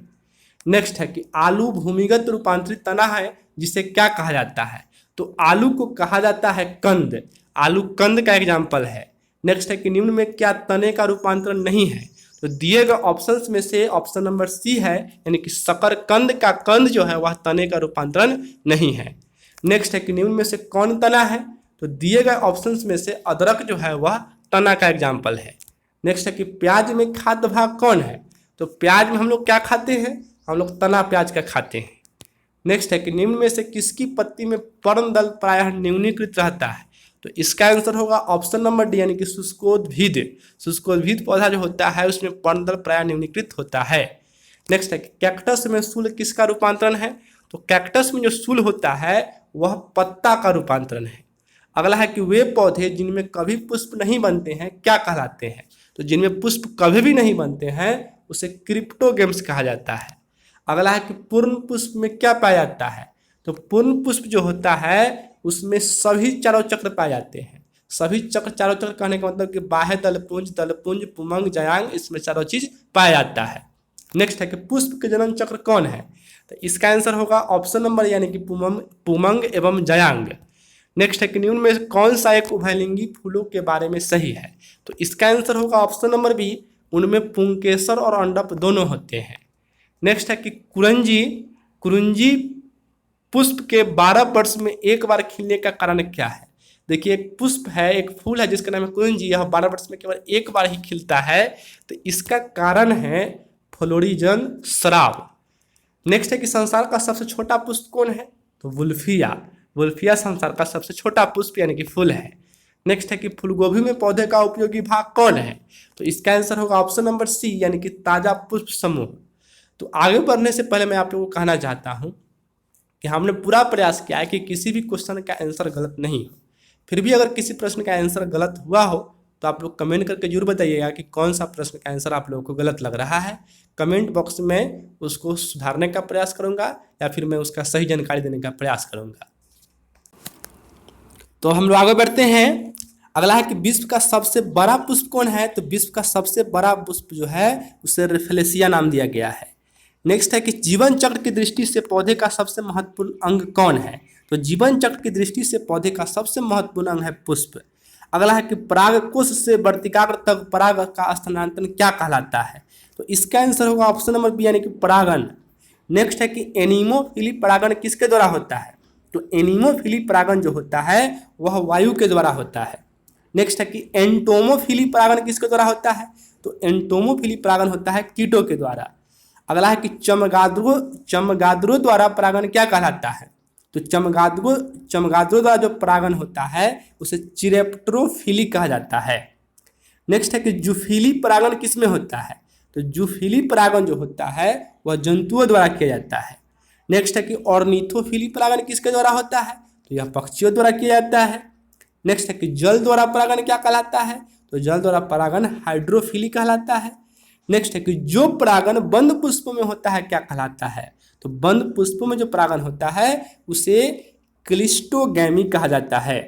नेक्स्ट है कि आलू भूमिगत रूपांतरित तना है जिसे क्या कहा जाता है? तो आलू को कहा जाता है कंद। आलू कंद का एग्जाम्पल है। नेक्स्ट है कि निम्न में क्या तने का रूपांतरण नहीं है? तो दिए गए ऑप्शंस में से ऑप्शन नंबर सी है यानी कि शकरकंद का कंद जो है वह तने का रूपांतरण नहीं है। नेक्स्ट है कि निम्न में से कौन तना है? तो दिए गए ऑप्शंस में से अदरक जो है वह तना का एग्जाम्पल है। नेक्स्ट है कि प्याज में खाद्य भाग कौन है? तो प्याज में हम लोग क्या खाते हैं? हम लोग तना प्याज का खाते हैं। नेक्स्ट है कि निम्न में से किसकी पत्ती में पर्णदल प्रायः न्यूनीकृत रहता है? तो इसका आंसर होगा ऑप्शन नंबर डी यानी कि शुष्कोद्भिद। शुष्कोद्भिद पौधा जो होता है उसमें पर्णदल प्रायः न्यूनीकृत होता है। नेक्स्ट है कि कैक्टस में शूल किसका रूपांतरण है? तो कैक्टस में जो शूल होता है वह पत्ता का रूपांतरण है। अगला है कि वे पौधे जिनमें कभी पुष्प नहीं बनते हैं क्या कहलाते हैं? तो जिनमें पुष्प कभी भी नहीं बनते हैं उसे क्रिप्टोगेम्स कहा जाता है। अगला है कि पूर्ण पुष्प में क्या पाया जाता है? तो पूर्ण पुष्प जो होता है उसमें सभी चारों चक्र पाए जाते हैं। सभी चक्र, चारों चक्र कहने का मतलब कि बाह्य दलपुंज, पुमंग, जयांग, इसमें चारों चीज पाया जाता है। नेक्स्ट है कि पुष्प के जनन चक्र कौन है? तो इसका आंसर होगा ऑप्शन नंबर यानी कि पुमंग एवं जयांग। नेक्स्ट है कि निम्न में कौन सा एक उभयलिंगी फूलों के बारे में सही है? तो इसका आंसर होगा ऑप्शन नंबर बी, उनमें पुंकेसर और अंडप दोनों होते हैं। नेक्स्ट है कि कुरुंजी पुष्प के 12 वर्ष में एक बार खिलने का कारण क्या है? देखिए एक पुष्प है, एक फूल है जिसका नाम है कुरुंजी, यह 12 वर्ष में केवल एक बार ही खिलता है। तो इसका कारण है फ्लोरिजन स्राव। नेक्स्ट है कि संसार का सबसे छोटा पुष्प कौन है? तो वुल्फिया संसार का सबसे छोटा पुष्प यानी कि फूल है। नेक्स्ट है कि फूलगोभी में पौधे का उपयोगी भाग कौन है? तो इसका आंसर होगा ऑप्शन नंबर सी यानी कि ताजा पुष्प समूह। तो आगे बढ़ने से पहले मैं आप लोगों को कहना चाहता हूं कि हमने पूरा प्रयास किया है कि किसी भी क्वेश्चन का आंसर गलत नहीं हो। फिर भी अगर किसी प्रश्न का आंसर गलत हुआ हो तो आप लोग कमेंट करके जरूर बताइएगा कि कौन सा प्रश्न का आंसर आप लोगों को गलत लग रहा है। कमेंट बॉक्स में उसको सुधारने का प्रयास करूंगा या फिर मैं उसका सही जानकारी देने का प्रयास करूंगा। तो हम लोग आगे बढ़ते हैं। अगला है कि विश्व का सबसे बड़ा पुष्प कौन है? तो विश्व का सबसे बड़ा पुष्प जो है उसे रेफलेसिया नाम दिया गया है। नेक्स्ट है कि जीवन चक्र की दृष्टि से पौधे का सबसे महत्वपूर्ण अंग कौन है? तो जीवन चक्र की दृष्टि से पौधे का सबसे महत्वपूर्ण अंग है पुष्प। अगला है कि परागकोश से वर्तिकाग्र तक पराग का स्थानांतरण क्या कहलाता है? तो इसका आंसर होगा ऑप्शन नंबर बी यानी कि परागन। नेक्स्ट है कि एनीमोफिली परागन किसके द्वारा होता है? तो एनीमोफिली परागन जो होता है वह वायु के द्वारा होता है। नेक्स्ट है कि एंटोमोफिली परागन किसके द्वारा होता है? तो एंटोमोफिली परागन होता है कीटों के द्वारा। अगला है कि चमगादड़ों द्वारा परागन क्या कहलाता है? तो चमगादड़ों द्वारा जो परागन होता है उसे चिरेप्टरोफिली कहा जाता है। नेक्स्ट है कि जूफिली परागन किसमें होता है? तो जूफिली परागन जो होता है वह जंतुओं द्वारा किया जाता है। नेक्स्ट है कि ऑर्निथोफिली परागन किसके द्वारा होता है? तो यह पक्षियों द्वारा किया जाता है। नेक्स्ट है कि जल द्वारा परागन क्या कहलाता है? तो जल द्वारा परागन हाइड्रोफिली कहलाता है। नेक्स्ट है कि जो परागन बंद पुष्प में होता है क्या कहलाता है? तो बंद पुष्पों में जो परागन होता है उसे क्लिस्टोगैमी कहा जाता है।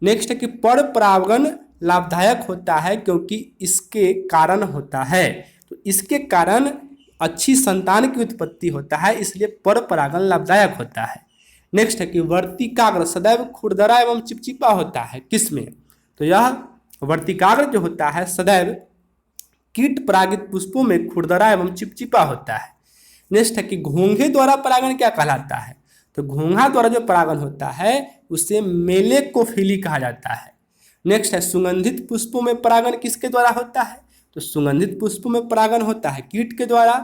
नेक्स्ट है कि पर परागन लाभदायक होता है क्योंकि इसके कारण होता है। तो इसके कारण अच्छी संतान की उत्पत्ति होता है, इसलिए पर परागण लाभदायक होता है। नेक्स्ट है कि वर्तिकाग्र सदैव खुरदरा एवं चिपचिपा होता है, किसमें? तो यह वर्तिकाग्र जो होता है सदैव कीट परागित पुष्पों में खुरदरा एवं चिपचिपा होता है। नेक्स्ट है कि घोंघे द्वारा परागण क्या कहलाता है? तो घोंघा द्वारा जो परागण होता है उसे मेलेकोफिली कहा जाता है। नेक्स्ट है सुगंधित पुष्पों में परागण किसके द्वारा होता है? तो सुगंधित पुष्पों में परागण होता है कीट के द्वारा।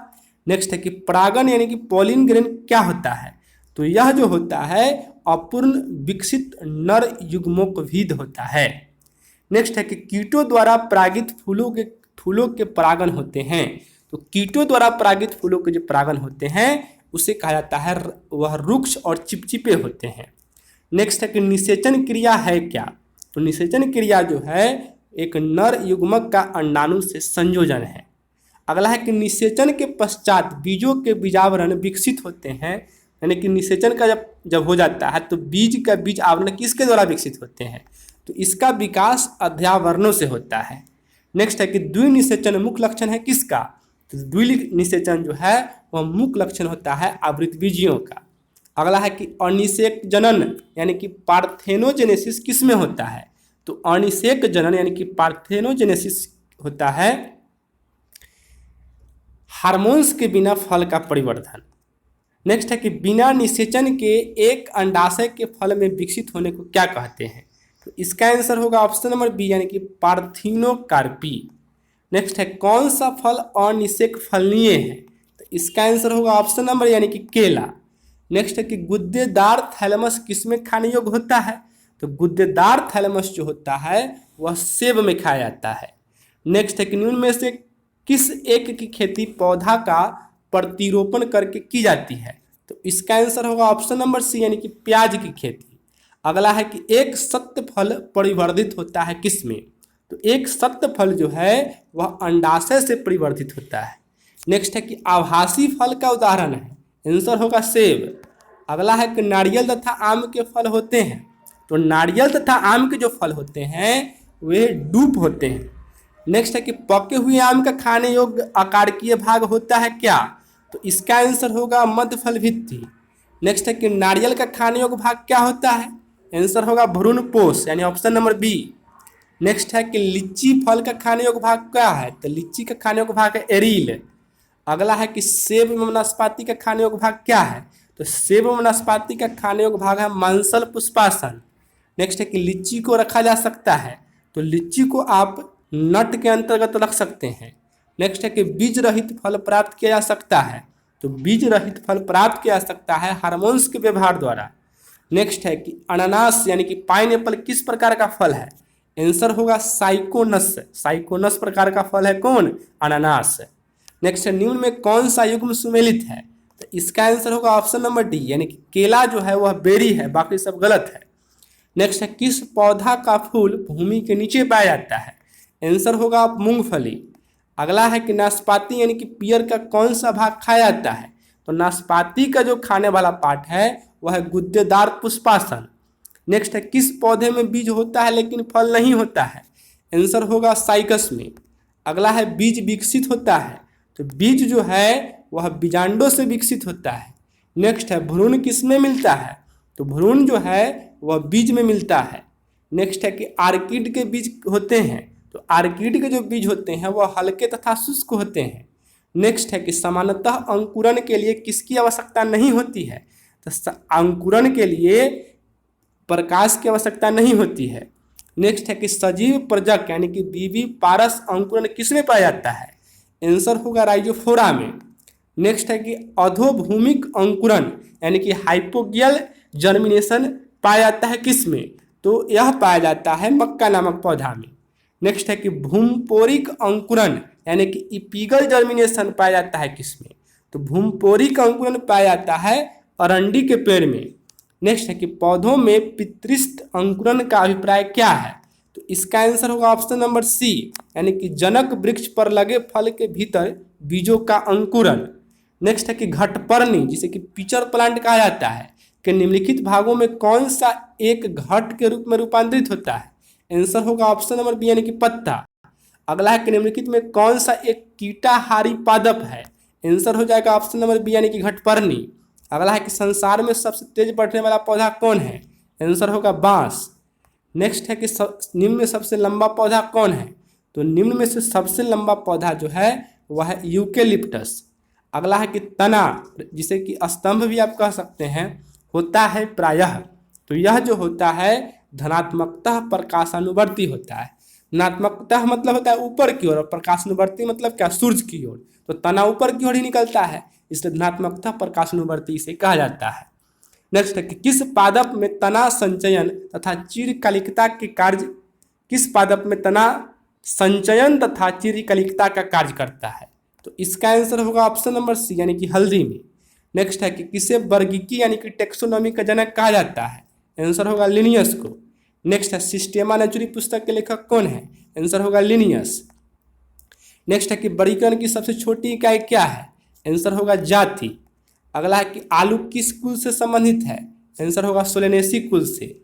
नेक्स्ट है कि परागण यानी कि पॉलिन ग्रेन क्या होता है? तो यह जो होता है अपूर्ण विकसित नर युग्मोकविद होता है। नेक्स्ट है कि कीटों द्वारा परागित फूलों के परागण होते हैं। तो कीटों द्वारा परागित फूलों के जो परागण होते हैं उसे कहा जाता है वह रुक्ष और चिपचिपे होते हैं। नेक्स्ट है कि निषेचन क्रिया है क्या? तो निषेचन क्रिया जो है एक नर युग्मक का अंडाणु से संयोजन है। अगला है कि निषेचन के पश्चात बीजों के बीजावरण विकसित होते हैं, यानी कि निषेचन का जब हो जाता है तो बीज का बीज आवरण किसके द्वारा विकसित होते हैं? तो इसका विकास अध्यावरणों से होता है। नेक्स्ट है कि द्विनिषेचन मुख्य लक्षण है किसका? तो द्विनिषेचन जो है वह मुख्य लक्षण होता है आवृतबीजियों का। अगला है कि अनिषेक जनन यानी कि पार्थेनोजेनेसिस किस में होता है? तो अनिषेक जनन यानी कि पार्थेनोजेनेसिस होता है हार्मोन्स के बिना फल का परिवर्धन। नेक्स्ट है कि बिना निषेचन के एक अंडाशय के फल में विकसित होने को क्या कहते हैं? तो इसका आंसर होगा ऑप्शन नंबर बी यानी कि पार्थिनोकार्पी। नेक्स्ट है कौन सा फल अनिषेक फलनीय है? तो इसका आंसर होगा ऑप्शन नंबर यानी कि केला। नेक्स्ट है कि गुद्देदार थैलेमस किसमें खाने योग्य होता है? तो गुद्देदार थैलेमस जो होता है वह सेब में खाया जाता है। नेक्स्ट है कि निम्न में से किस एक की खेती पौधा का प्रतिरोपण करके की जाती है? तो इसका आंसर होगा ऑप्शन नंबर सी यानी कि प्याज की खेती। अगला है कि एक सत्य फल परिवर्धित होता है किसमें? तो एक सत्य फल जो है वह अंडाशय से परिवर्धित होता है। नेक्स्ट है कि आभासी फल का उदाहरण है, आंसर होगा सेब। अगला है कि नारियल तथा आम के फल होते हैं। तो नारियल तथा आम के जो फल होते हैं वे डूप होते हैं। नेक्स्ट है कि पके हुए आम का खाने योग्य आकारकीय भाग होता है क्या? तो इसका आंसर होगा मध्य फल भित्ति। नेक्स्ट है कि नारियल का खाने योग्य भाग क्या होता है? आंसर होगा भ्रूण पोष यानी ऑप्शन नंबर बी। नेक्स्ट है कि लीची फल का खाने योग्य भाग क्या है? तो लीची का खाने योग्य भाग है एरील। अगला है कि सेब में नाशपाती का खाने योग्य भाग क्या है? तो सेब में नाशपाती का खाने योग्य भाग है मांसल पुष्पासन। नेक्स्ट है कि लीची को रखा जा सकता है, तो लीची को आप नट के अंतर्गत रख सकते हैं। नेक्स्ट है कि बीज रहित फल प्राप्त किया जा सकता है, तो बीज रहित फल प्राप्त किया जा सकता है हार्मोन्स के व्यवहार द्वारा। नेक्स्ट है कि अनानास यानी कि पाइनएप्पल किस प्रकार का फल है? आंसर होगा साइकोनस। साइकोनस प्रकार का फल है कौन? अनानास। नेक्स्ट है निम्न में कौन सा युग्म सुमेलित है? तो इसका आंसर होगा ऑप्शन नंबर डी यानी कि केला जो है वह बेरी है, बाकी सब गलत है। नेक्स्ट है किस पौधा का फूल भूमि के नीचे पाया जाता है? आंसर होगा मूंगफली। अगला है कि नाशपाती यानी कि पियर का कौन सा भाग खाया जाता है? तो नाशपाती का जो खाने वाला पार्ट है वह है गुद्देदार पुष्पासन। नेक्स्ट है किस पौधे में बीज होता है लेकिन फल नहीं होता है? आंसर होगा साइकस में। अगला है बीज विकसित होता है, तो बीज जो है वह बीजांडों से विकसित होता है। नेक्स्ट है भ्रूण किस में मिलता है? तो भ्रूण जो है वह बीज में मिलता है। नेक्स्ट है कि आर्किड के बीज होते हैं, तो आर्किड के जो बीज होते हैं वह हल्के तथा शुष्क होते हैं। नेक्स्ट है कि सामान्यतः अंकुरण के लिए किसकी आवश्यकता नहीं होती है? तो अंकुरण के लिए प्रकाश की आवश्यकता नहीं होती है। नेक्स्ट है कि सजीव प्रजक यानी कि बीवी पारस अंकुरण किस में पाया जाता है? आंसर होगा राइजोफोरा में। नेक्स्ट है कि अधोभूमिक अंकुरण यानी कि हाइपोगियल जर्मिनेशन पाया जाता है किस में? तो यह पाया जाता है मक्का नामक पौधा में। नेक्स्ट है कि भूमपोरिक अंकुरण यानी कि इपिगल जर्मिनेशन पाया जाता है किस में? तो भूमपोरिक अंकुरण पाया जाता है अरंडी के पेड़ में। नेक्स्ट है कि पौधों में पितृस्थ अंकुरण का अभिप्राय क्या है? तो इसका आंसर होगा ऑप्शन नंबर सी यानी कि जनक वृक्ष पर लगे फल के भीतर बीजों का अंकुरण। नेक्स्ट है कि घटपर्णी जिसे कि पिचर प्लांट कहा जाता है कि निम्नलिखित भागों में कौन सा एक घट के रूप में रूपांतरित होता है? आंसर होगा ऑप्शन नंबर बी यानी कि पत्ता। अगला है कि निम्नलिखित में कौन सा एक कीटाहारी पादप है? आंसर हो जाएगा ऑप्शन नंबर बी यानी कि घटपर्णी। अगला है कि संसार में सबसे तेज बढ़ने वाला पौधा कौन है? आंसर होगा बांस। नेक्स्ट है कि निम्न में सबसे लंबा पौधा कौन है? तो निम्न में से सबसे लंबा पौधा जो है वह है यूकेलिप्टस। अगला है कि तना, जिसे कि स्तंभ भी आप कह सकते हैं, होता है प्रायः। तो यह जो होता है धनात्मकतः प्रकाशानुवर्ती होता है। धनात्मकतः मतलब होता है ऊपर की ओर, और प्रकाशानुवर्ती मतलब क्या? सूर्य की ओर। तो तना ऊपर की ओर ही निकलता है, इसलिए धनात्मकतः प्रकाशानुवर्ती इसे कहा जाता है। नेक्स्ट है कि किस पादप में तना संचयन तथा चिरकलिकता के कार्य, किस पादप में तना संचयन तथा चिरकलिकता का कार्य करता है? तो इसका आंसर होगा ऑप्शन नंबर सी यानी कि हल्दी में। नेक्स्ट है कि किसे वर्गीकी यानी कि टेक्सोनॉमी का जनक कहा जाता है? आंसर होगा लिनियस को। नेक्स्ट है सिस्टेमा नेचुरी पुस्तक के लेखक कौन है? आंसर होगा लिनियस। नेक्स्ट है कि वर्गीकरण की सबसे छोटी इकाई क्या है? आंसर होगा जाति। अगला है कि आलू किस कुल से संबंधित है? आंसर होगा सोलेनेसी कुल से।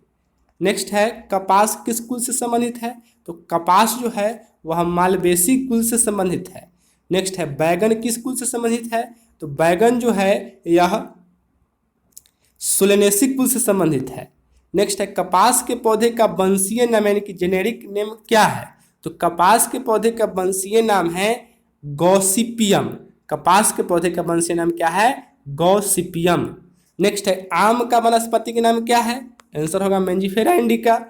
नेक्स्ट है कपास किस कुल से संबंधित है? तो कपास जो है वह मालवेसी कुल से संबंधित है। नेक्स्ट है बैगन किस कुल से संबंधित है? तो बैगन जो है यह सोलेनेसी कुल से संबंधित है। नेक्स्ट है कपास के पौधे का वंशीय नाम यानी कि जेनेरिक नेम क्या है? तो कपास के पौधे का वंशीय नाम है गॉसिपियम। कपास के पौधे का वंशीय नाम क्या है? गॉसिपियम। नेक्स्ट है आम का वनस्पति के नाम क्या है? आंसर होगा मेंजिफेरा इंडिका।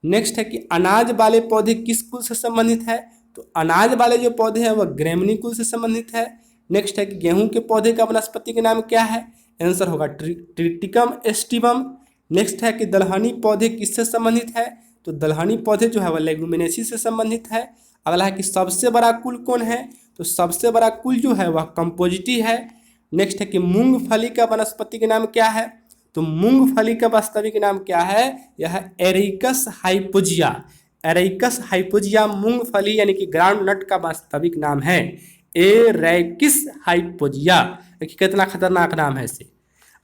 नेक्स्ट है कि अनाज वाले पौधे किस कुल से संबंधित है? तो अनाज वाले जो पौधे हैं वह ग्रेमनी कुल से संबंधित है। नेक्स्ट है कि गेहूं के पौधे का वनस्पति के नाम क्या है? आंसर होगा ट्रिटिकम एस्टिवम। नेक्स्ट है कि दलहनी पौधे किससे संबंधित है? तो दलहनी पौधे जो है वह लेगुमिनेसी से संबंधित है। अगला है कि सबसे बड़ा कुल कौन है? तो सबसे बड़ा कुल जो है वह कंपोजिटी है। नेक्स्ट है कि मूंगफली का वनस्पति के नाम क्या है? तो मूंगफली का वास्तविक नाम क्या है? यह एरेइकस हाइपोजिया। एरेइकस हाइपोजिया मूंगफली यानी कि ग्राउंड नट का वास्तविक नाम है एरेइकस हाइपोजिया। देखिए कितना खतरनाक नाम है इसे।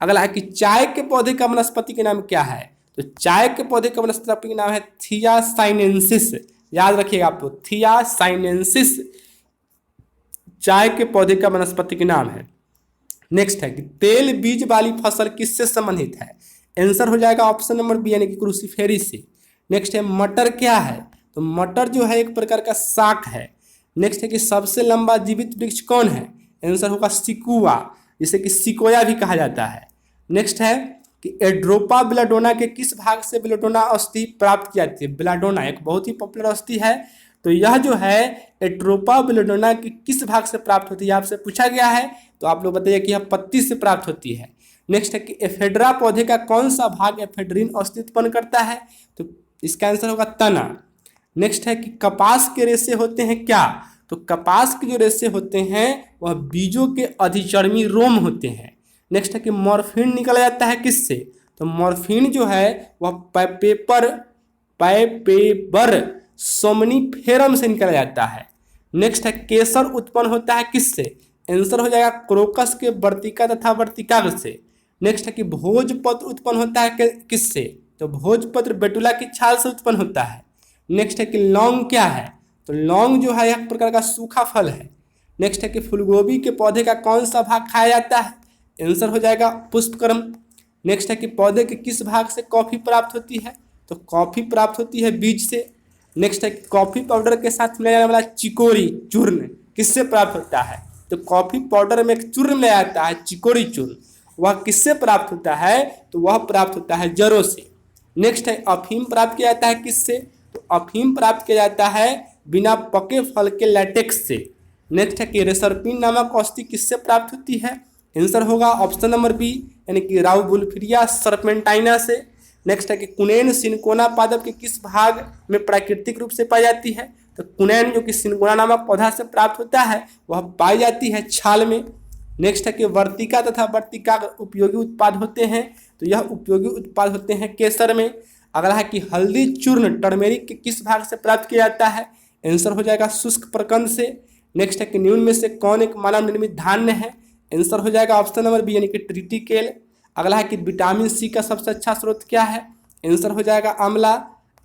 अगला है कि चाय के पौधे का वनस्पति के नाम क्या है? तो चाय के पौधे का वनस्पति का नाम है थियासाइनेंसिस। याद रखिएगा आपको, थियासाइनेंसिस चाय के पौधे का वनस्पति के नाम है। नेक्स्ट है कि तेल बीज वाली फसल किससे संबंधित है? आंसर हो जाएगा ऑप्शन नंबर बी यानी कि क्रूसीफेरी से। नेक्स्ट है मटर क्या है? तो मटर जो है एक प्रकार का शाक है। नेक्स्ट है कि सबसे लंबा जीवित वृक्ष कौन है? आंसर होगा सिकुआ, जिसे कि सिकोया भी कहा जाता है। नेक्स्ट है कि एड्रोपा बेलाडोना के किस भाग से बेलाडोना अस्थि प्राप्त की जाती है? बेलाडोना एक बहुत ही पॉपुलर अस्थि है। तो यह जो है एट्रोपा बेलाडोना की किस भाग से प्राप्त होती है आपसे पूछा गया है, तो आप लोग बताइए कि यह पत्ती से प्राप्त होती है। नेक्स्ट है कि एफेड्रा पौधे का कौन सा भाग एफेड्रीन अस्थि उत्पन्न करता है? तो इसका आंसर होगा तना। नेक्स्ट है कि कपास के रेशे होते हैं क्या? तो कपास के जो रेशे होते हैं वह बीजों के अधिचर्मी रोम होते हैं। नेक्स्ट है कि मॉर्फिन निकला जाता है किससे? तो मॉर्फिन जो है वह पैपेबर सोमनीफेरम से निकला जाता है। नेक्स्ट है केसर उत्पन्न होता है किससे? आंसर हो जाएगा क्रोकस के वर्तिका तथा वर्तिकाग्र से। नेक्स्ट है कि भोजपत्र उत्पन्न होता है किससे? तो भोजपत्र बेटुला की छाल से उत्पन्न होता है। नेक्स्ट है कि लौंग क्या है? तो लौंग जो है एक प्रकार का सूखा फल है। नेक्स्ट है कि फूलगोभी के पौधे का कौन सा भाग खाया जाता है? आंसर हो जाएगा पुष्पक्रम। नेक्स्ट है कि पौधे के किस भाग से कॉफी प्राप्त होती है? तो कॉफी प्राप्त होती है बीज से। नेक्स्ट है कि कॉफी पाउडर के साथ मिलाया जाने वाला चिकोरी चूर्ण किससे प्राप्त होता है? तो कॉफी पाउडर में एक चूर्ण मिलाया जाता है चिकोरी चूर्ण, वह किससे प्राप्त होता है? तो वह प्राप्त होता है जड़ों से। नेक्स्ट है अफीम प्राप्त किया जाता है किससे? तो अफीम प्राप्त किया जाता है बिना पके फल के लैटेक्स से। नेक्स्ट है कि रेसरपिन नामक औषधि किससे प्राप्त होती है? आंसर होगा ऑप्शन नंबर बी यानी कि राउबुल्फिरिया सर्पेंटाइना से। नेक्स्ट है कि कुनैन सिनकोना पादप के किस भाग में प्राकृतिक रूप से पाई जाती है? तो कुनैन जो कि सिनकोना नामक पौधा से प्राप्त होता है वह पाई जाती है छाल में। नेक्स्ट है कि वर्तिका तथा वर्तिका उपयोगी उत्पाद होते हैं, तो यह उपयोगी उत्पाद होते हैं केसर में। अगला है कि हल्दी चूर्ण टर्मेरिक के किस भाग से प्राप्त किया जाता है? आंसर हो जाएगा शुष्क प्रकंद से। नेक्स्ट है कि निम्न में से कौन एक मानव निर्मित धान्य है? आंसर हो जाएगा ऑप्शन नंबर बी यानी कि ट्रिटिकेल। अगला है कि विटामिन सी का सबसे अच्छा स्रोत क्या है? आंसर हो जाएगा आंवला।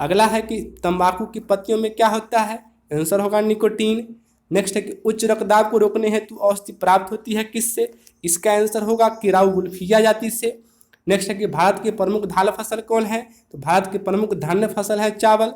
अगला है कि तंबाकू की पत्तियों में क्या होता है? आंसर होगा निकोटीन। नेक्स्ट है कि उच्च रक्तदाब को रोकने हेतु औषधि प्राप्त होती है किससे? इसका आंसर होगा किराऊ गुल्फिया जाति से। नेक्स्ट है कि भारत की प्रमुख दाल फसल कौन है? तो भारत की प्रमुख धान्य फसल है चावल।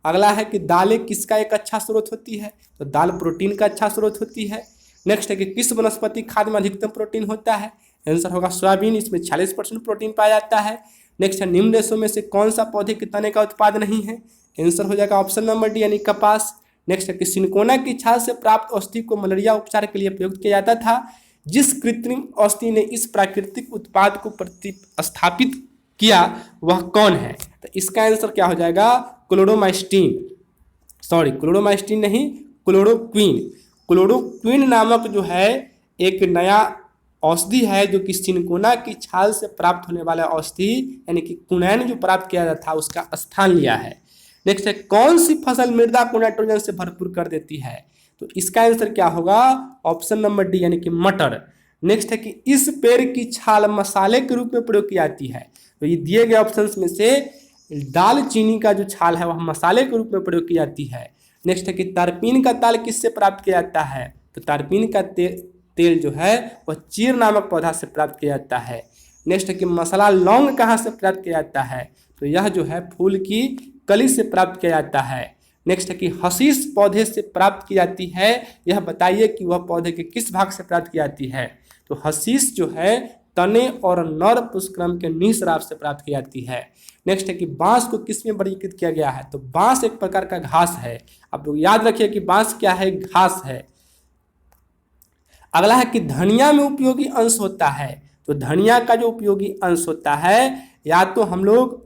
अगला है कि दालें किसका एक अच्छा स्रोत होती है? तो दाल प्रोटीन का अच्छा स्रोत होती है। नेक्स्ट है कि किस वनस्पति खाद्य में अधिकतम प्रोटीन होता है? आंसर होगा सोयाबीन, इसमें 46% प्रोटीन पाया जाता है। नेक्स्ट है निम्न देशों में से कौन सा पौधे के तने का उत्पाद नहीं है? आंसर हो जाएगा ऑप्शन नंबर डी यानी कपास। नेक्स्ट है कि सिनकोना की छाल से प्राप्त औषधि को मलेरिया उपचार के लिए प्रयुक्त किया जाता था। जिस कृत्रिम औषधि ने इस प्राकृतिक उत्पाद को प्रतिस्थापित किया वह कौन है? तो इसका आंसर क्या हो जाएगा? क्लोरोमाइस्टिन, सॉरी क्लोरोमाइस्टिन नहीं, क्लोरोक्विन। क्लोरोक्विन नामक जो है एक नया औषधि है जो कि सिनकोना की छाल से प्राप्त होने वाला औषधि यानी कि कुनैन जो प्राप्त किया जाता था उसका स्थान लिया है। नेक्स्ट है कौन सी फसल मृदा को नाइट्रोजन से भरपूर कर देती है? तो इसका आंसर क्या होगा? ऑप्शन नंबर डी यानी कि मटर। नेक्स्ट है कि इस पेड़ की छाल मसाले के रूप में प्रयोग की जाती है। तो ये दिए गए ऑप्शंस में से दालचीनी का जो छाल है वह मसाले के रूप में प्रयोग की जाती है। नेक्स्ट है कि तारपीन का ताल किससे प्राप्त किया जाता है? तो तारपीन का तेल जो है वह चीर नामक पौधा से प्राप्त किया जाता है। नेक्स्ट है कि मसाला लौंग कहाँ से प्राप्त किया जाता है? तो यह जो है फूल की कली से प्राप्त किया जाता है। नेक्स्ट है कि हशीश पौधे से प्राप्त की जाती है, यह बताइए कि वह पौधे के किस भाग से प्राप्त की जाती है? तो हशीश जो है तने और नर पुष्पक्रम के निःस्राव से प्राप्त की जाती है। नेक्स्ट है कि बांस को किस में वर्गीकृत किया गया है? तो बांस एक प्रकार का घास है। आप लोग याद रखिए कि बांस क्या है? घास है। अगला है कि धनिया में उपयोगी अंश होता है। तो धनिया का जो उपयोगी अंश होता है या तो हम लोग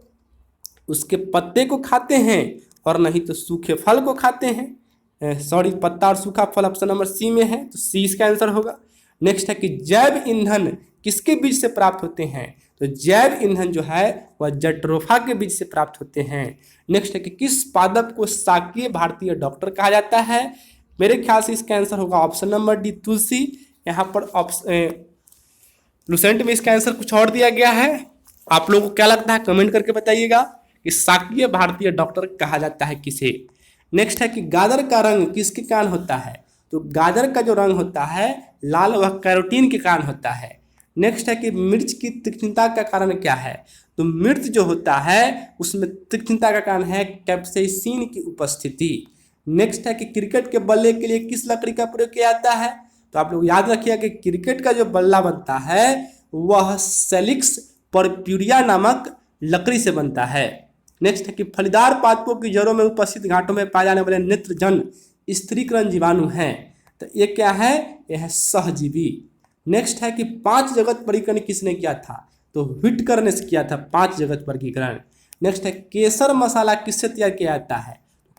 उसके पत्ते को खाते हैं और नहीं तो सूखे फल को खाते हैं। सॉरी, पत्ता और सूखा फल ऑप्शन नंबर सी में है, तो सी इसका आंसर होगा। नेक्स्ट है कि जैव ईंधन किसके बीज से प्राप्त होते हैं? तो जैव ईंधन जो है वह जट्रोफा के बीज से प्राप्त होते हैं। नेक्स्ट है कि किस पादप को शाकीय भारतीय डॉक्टर कहा जाता है? मेरे ख्याल से इसका आंसर होगा ऑप्शन नंबर डी तुलसी। यहाँ पर लुसेंट में इसका आंसर कुछ और दिया गया है। आप लोगों को क्या लगता है कमेंट करके बताइएगा कि शाकीय भारतीय डॉक्टर कहा जाता है किसे? नेक्स्ट है कि गाजर का रंग किसके कारण होता है? तो गाजर का जो रंग होता है लाल वह कैरोटीन के कारण होता है। नेक्स्ट है कि मिर्च की तीक्ष्णता का कारण क्या है? तो मिर्च जो होता है उसमें तीक्ष्णता का कारण है कैप्साइसिन की उपस्थिति। नेक्स्ट है कि क्रिकेट के बल्ले के लिए किस लकड़ी का प्रयोग किया जाता है? तो आप लोग याद रखिए कि क्रिकेट का जो बल्ला बनता है वह सेलिक्स परप्यूरिया नामक लकड़ी से बनता है। नेक्स्ट है कि फलीदार पादपों की जड़ों में उपस्थित गांठों में पाए जाने वाले नेत्रजन स्त्रीकरण जीवाणु हैं। तो ये क्या है? यह है सहजीवी। नेक्स्ट है कि 5 जगत वर्गीकरण किसने किया था? तो व्हिटकर ने किया था 5 जगत वर्गीकरण। नेक्स्ट है केसर मसाला किससे तैयार किया जाता है?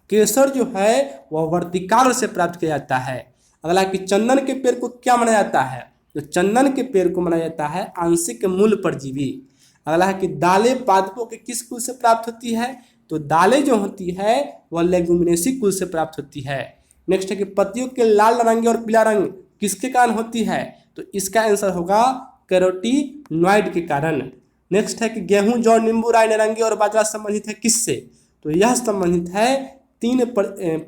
केसर जो है वह वर्तिकाग्र से प्राप्त किया जाता है। अगला कि चंदन के पेड़ को क्या माना जाता है? तो चंदन के पेड़ को माना जाता है आंशिक मूल परजीवी। अगला है कि दालें पादपों के किस कुल से प्राप्त होती है? तो दालें जो होती है वह लेगुमिनेसी कुल से प्राप्त होती है। नेक्स्ट है कि पत्तियों के लाल रंग और पीला रंग किसके कारण होती है? तो इसका आंसर होगा कैरोटीनॉइड के कारण। नेक्स्ट है कि गेहूं, जौ, नींबू, राई, नारंगी और बाजरा संबंधित है किससे? तो यह संबंधित है 3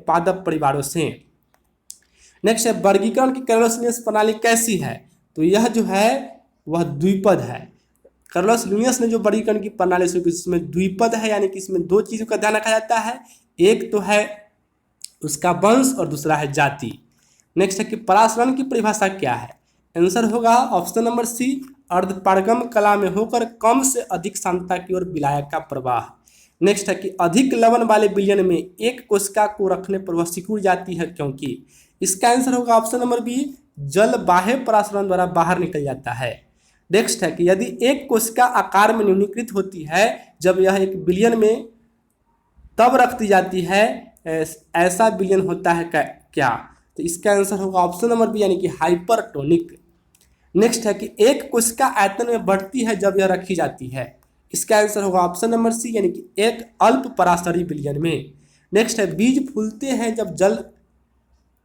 पादप परिवारों से। नेक्स्ट है वर्गीकरण की कार्लोस प्रणाली कैसी है? तो यह जो है वह द्विपद है। कार्लोस लिनियस ने जो वर्गीकरण की प्रणाली शुरू की इसमें द्विपद है, यानी कि इसमें 2 चीज़ों का ध्यान रखा जाता है, एक तो है उसका वंश और दूसरा है जाति। नेक्स्ट है कि परासरण की परिभाषा क्या है? आंसर होगा ऑप्शन नंबर सी, अर्धपारगम कला में होकर कम से अधिक सांद्रता की ओर विलायक का प्रवाह। नेक्स्ट है कि अधिक लवण वाले विलयन में एक कोशिका को रखने पर वह सिकुड़ जाती है क्योंकि? इसका आंसर होगा ऑप्शन नंबर बी, जल बाह्य परासरण द्वारा बाहर निकल जाता है। नेक्स्ट है कि यदि एक कोशिका आकार में न्यूनीकृत होती है जब यह एक विलयन में तब रख दी जाती है, ऐसा विलयन होता है क्या? तो इसका आंसर होगा ऑप्शन नंबर बी यानी कि हाइपरटोनिक। नेक्स्ट है कि एक कोशिका आयतन में बढ़ती है जब यह रखी जाती है, इसका आंसर होगा ऑप्शन नंबर सी यानी कि एक अल्प पराशरी विलयन में। नेक्स्ट है बीज फूलते हैं जब जल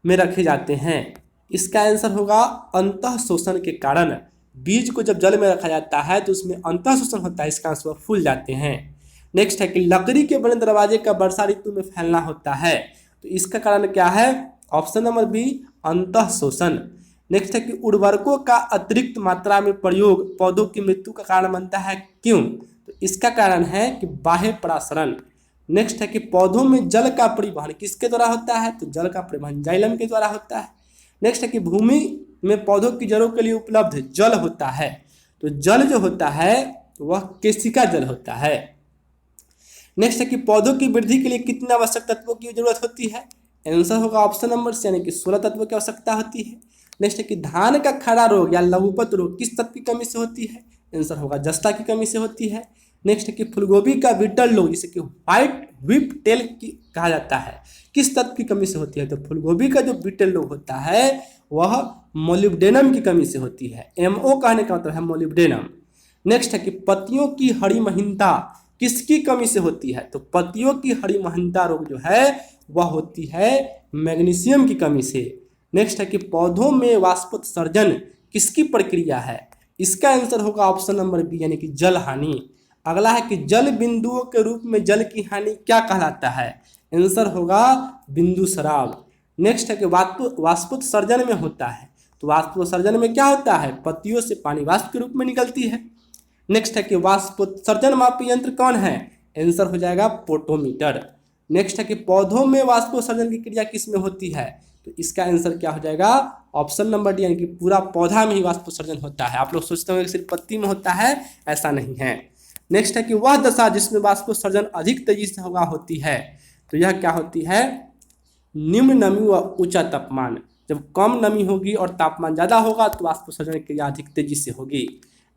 में रखे जाते हैं, इसका आंसर होगा अंतः शोषण के कारण। बीज को जब जल में रखा जाता है तो उसमें अंतः शोषण होता है, इसका आंसर फूल जाते हैं। नेक्स्ट है कि लकड़ी के बने दरवाजे का वर्षा ऋतु में फैलना होता है, तो इसका कारण क्या है? ऑप्शन नंबर बी अंतः शोषण। नेक्स्ट है कि उर्वरकों का अतिरिक्त मात्रा में प्रयोग पौधों की मृत्यु का कारण बनता है, क्यों? तो इसका कारण है कि बाह्य परासरण। नेक्स्ट है कि पौधों में जल का परिवहन किसके द्वारा होता है? तो जल का परिवहन जाइलम के द्वारा होता है। नेक्स्ट है कि भूमि में पौधों की जड़ों के लिए उपलब्ध जल होता है, तो जल जो होता है वह केशिका जल होता है। नेक्स्ट है कि पौधों की वृद्धि के लिए कितने आवश्यक तत्वों की जरूरत होती है? आंसर होगा ऑप्शन नंबर सी यानी कि 16 तत्वों की आवश्यकता होती है। नेक्स्ट है कि धान का खड़ा रोग या लघुपत रोग किस तत्व की कमी से होती है? आंसर होगा जस्ता की कमी से होती है। नेक्स्ट है कि फूलगोभी का बीटल रोग जिसे कि व्हाइट व्हिप टेल की कहा जाता है, किस तत्व की कमी से होती है? तो फूलगोभी का जो बीटल रोग होता है वह मोलिब्डेनम की कमी से होती है। MO कहने का मतलब है मोलिब्डेनम। नेक्स्ट है कि पत्तियों की हरिमहीनता किसकी कमी से होती है? तो पत्तियों की हरिमहीनता रोग जो है वह होती है मैग्नीशियम की कमी से। नेक्स्ट है कि पौधों में वाष्पोत्सर्जन किसकी प्रक्रिया है? इसका आंसर होगा ऑप्शन नंबर बी यानी कि जल हानि। अगला है कि जल बिंदुओं के रूप में जल की हानि क्या कहलाता है? आंसर होगा बिंदु स्राव। नेक्स्ट है कि वाष्पोत्सर्जन में होता है, तो वाष्पोत्सर्जन में क्या होता है? पत्तियों से पानी वाष्प के रूप में निकलती है। नेक्स्ट है कि वाष्पोत्सर्जन मापी यंत्र कौन है? आंसर हो जाएगा पोटोमीटर। नेक्स्ट है कि पौधों में वाष्पोत्सर्जन की क्रिया किस में होती है? तो इसका आंसर क्या हो जाएगा? ऑप्शन नंबर डी यानी कि पूरा पौधा में ही वाष्पोत्सर्जन होता है। आप लोग सोचते होंगे कि सिर्फ पत्ती में होता है, ऐसा नहीं है। नेक्स्ट है कि वह दशा जिसमें वाष्पोत्सर्जन अधिक तेजी से होती है, तो यह क्या होती है? निम्न नमी व ऊंचा तापमान। जब कम नमी होगी और तापमान ज़्यादा होगा तो वाष्पोत्सर्जन की क्रिया अधिक तेजी से होगी।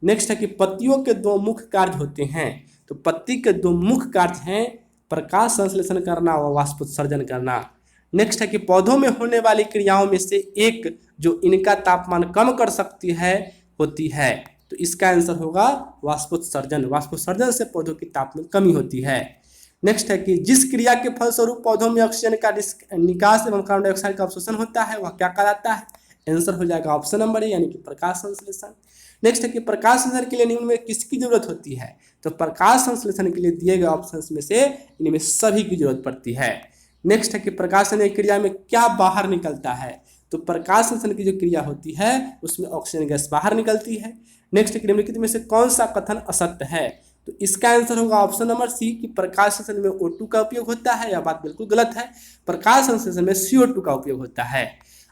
नेक्स्ट है कि पत्तियों के दो मुख्य कार्य होते हैं, तो पत्ती के दो मुख्य कार्य हैं प्रकाश संश्लेषण करना व वाष्पोत्सर्जन करना। नेक्स्ट है कि पौधों में होने वाली क्रियाओं में से एक जो इनका तापमान कम कर सकती है होती है, तो इसका आंसर होगा वाष्पोत्सर्जन। वाष्पोत्सर्जन से पौधों की तापमान कमी होती है। नेक्स्ट है कि जिस क्रिया के फलस्वरूप पौधों में ऑक्सीजन का निकास एवं कार्बन डाइऑक्साइड का अवशोषण होता है वह क्या कहलाता है? आंसर हो जाएगा ऑप्शन नंबर ए यानी कि प्रकाश संश्लेषण। नेक्स्ट है कि प्रकाश संश्लेषण के लिए निम्न में किसकी जरूरत होती है? तो प्रकाश संश्लेषण के लिए दिए गए ऑप्शंस में से इनमें सभी की जरूरत पड़ती है। नेक्स्ट है कि प्रकाश संश्लेषण क्रिया में क्या बाहर निकलता है? तो प्रकाश संश्लेषण की जो क्रिया होती है उसमें ऑक्सीजन गैस बाहर निकलती है। नेक्स्ट है कि निम्नलिखित में से कौन सा कथन असत्य है? तो इसका आंसर होगा ऑप्शन नंबर सी कि प्रकाश संश्लेषण में O2 का उपयोग होता है। यह बात बिल्कुल गलत है, प्रकाश संश्लेषण में CO2 का उपयोग होता है।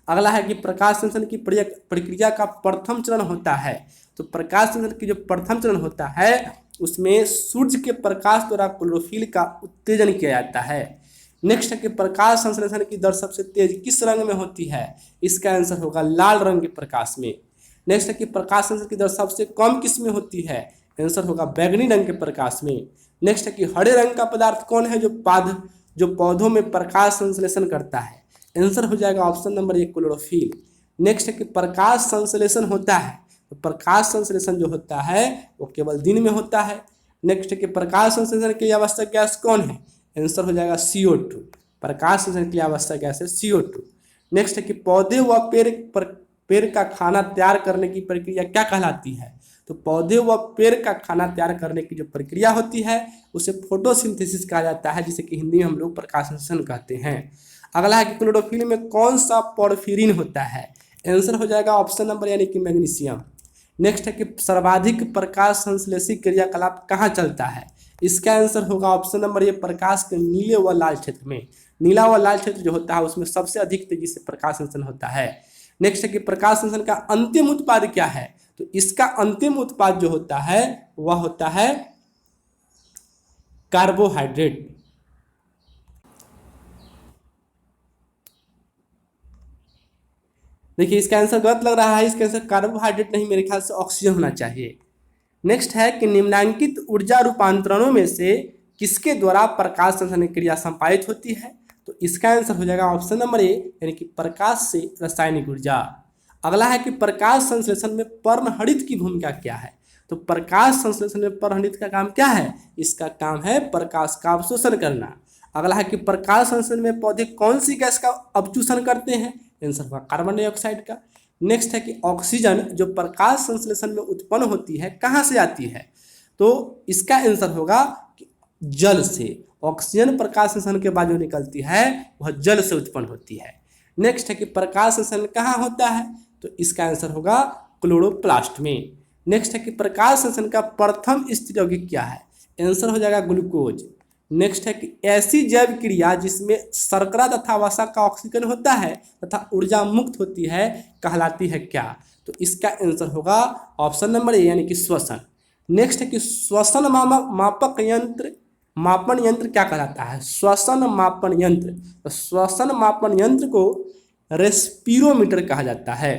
अगला है कि प्रकाश संश्लेषण की प्रक्रिया का प्रथम चरण होता है, तो प्रकाश संश्लेषण की जो प्रथम चरण होता है उसमें सूर्य के प्रकाश द्वारा क्लोरोफिल का उत्तेजन किया जाता है। नेक्स्ट है कि प्रकाश संश्लेषण की दर सबसे तेज किस रंग में होती है? इसका आंसर होगा लाल रंग के प्रकाश में। नेक्स्ट है कि प्रकाश संश्लेषण की दर सबसे कम किस में होती है? आंसर होगा बैगनी रंग के प्रकाश में। नेक्स्ट है कि हरे रंग का पदार्थ कौन है जो पौधों में प्रकाश संश्लेषण करता है? आंसर हो जाएगा option number A chlorophyll. Next है कि प्रकाश संश्लेषण होता है, तो प्रकाश संश्लेषण जो होता है वो केवल दिन में होता है। नेक्स्ट है कि प्रकाश संश्लेषण के लिए आवश्यक गैस कौन है? आंसर हो जाएगा CO2। प्रकाश संश्लेषण के लिए आवश्यक गैस है CO2। नेक्स्ट है कि पौधे व पेड़ का खाना तैयार करने की प्रक्रिया क्या कहलाती है? तो पौधे व पेड़ का खाना तैयार करने की जो प्रक्रिया होती है उसे फोटोसिंथेसिस कहा जाता है, जिसे कि हिंदी में हम लोग प्रकाश संश्लेषण कहते हैं। अगला है कि क्लोरोफिल में कौन सा पोर्फिरिन होता है? आंसर हो जाएगा ऑप्शन नंबर यानी कि मैग्नीशियम। नेक्स्ट है कि सर्वाधिक प्रकाश संश्लेषी क्रियाकलाप कहाँ चलता है? इसका आंसर होगा ऑप्शन नंबर ये प्रकाश के नीले व लाल क्षेत्र में। नीला व लाल क्षेत्र जो होता है उसमें सबसे अधिक तेजी से प्रकाश संश्लेषण होता है। नेक्स्ट है कि प्रकाश संश्लेषण का अंतिम उत्पाद क्या है? तो इसका अंतिम उत्पाद जो होता है वह होता है कार्बोहाइड्रेट। देखिए इसका आंसर गलत लग रहा है, इसका आंसर कार्बोहाइड्रेट नहीं, मेरे ख्याल से ऑक्सीजन होना चाहिए। नेक्स्ट है कि निम्नलिखित ऊर्जा रूपांतरणों में से किसके द्वारा प्रकाश संश्लेषण क्रिया संपादित होती है? तो इसका आंसर हो जाएगा ऑप्शन नंबर ए यानी कि प्रकाश से रासायनिक ऊर्जा। अगला है कि प्रकाश संश्लेषण में पर्णहरित की भूमिका क्या है? तो प्रकाश संश्लेषण में पर्णहरित का काम क्या है? इसका काम है प्रकाश का अवशोषण करना। अगला है कि प्रकाश संश्लेषण में पौधे कौन सी गैस का अवशोषण करते हैं? आंसर होगा कार्बन डाइऑक्साइड का। नेक्स्ट है कि ऑक्सीजन जो प्रकाश संश्लेषण में उत्पन्न होती है कहाँ से आती है? तो इसका आंसर होगा कि जल से। ऑक्सीजन प्रकाश संश्लेषण के बाद जो निकलती है वह जल से उत्पन्न होती है। नेक्स्ट है कि प्रकाश संश्लेषण कहाँ होता है, तो इसका आंसर होगा क्लोरोप्लास्ट में। नेक्स्ट है कि प्रकाश संश्लेषण का प्रथम स्थिर यौगिक क्या है, आंसर हो जाएगा ग्लूकोज। नेक्स्ट है कि ऐसी जैव क्रिया जिसमें शर्करा तथा वसा का ऑक्सीजन होता है तथा ऊर्जा मुक्त होती है कहलाती है क्या, तो इसका आंसर होगा ऑप्शन नंबर ए यानी कि श्वसन। नेक्स्ट है कि श्वसन मापक यंत्र मापन यंत्र क्या कहलाता है, श्वसन मापन यंत्र, तो श्वसन मापन यंत्र को रेस्पिरोमीटर कहा जाता है।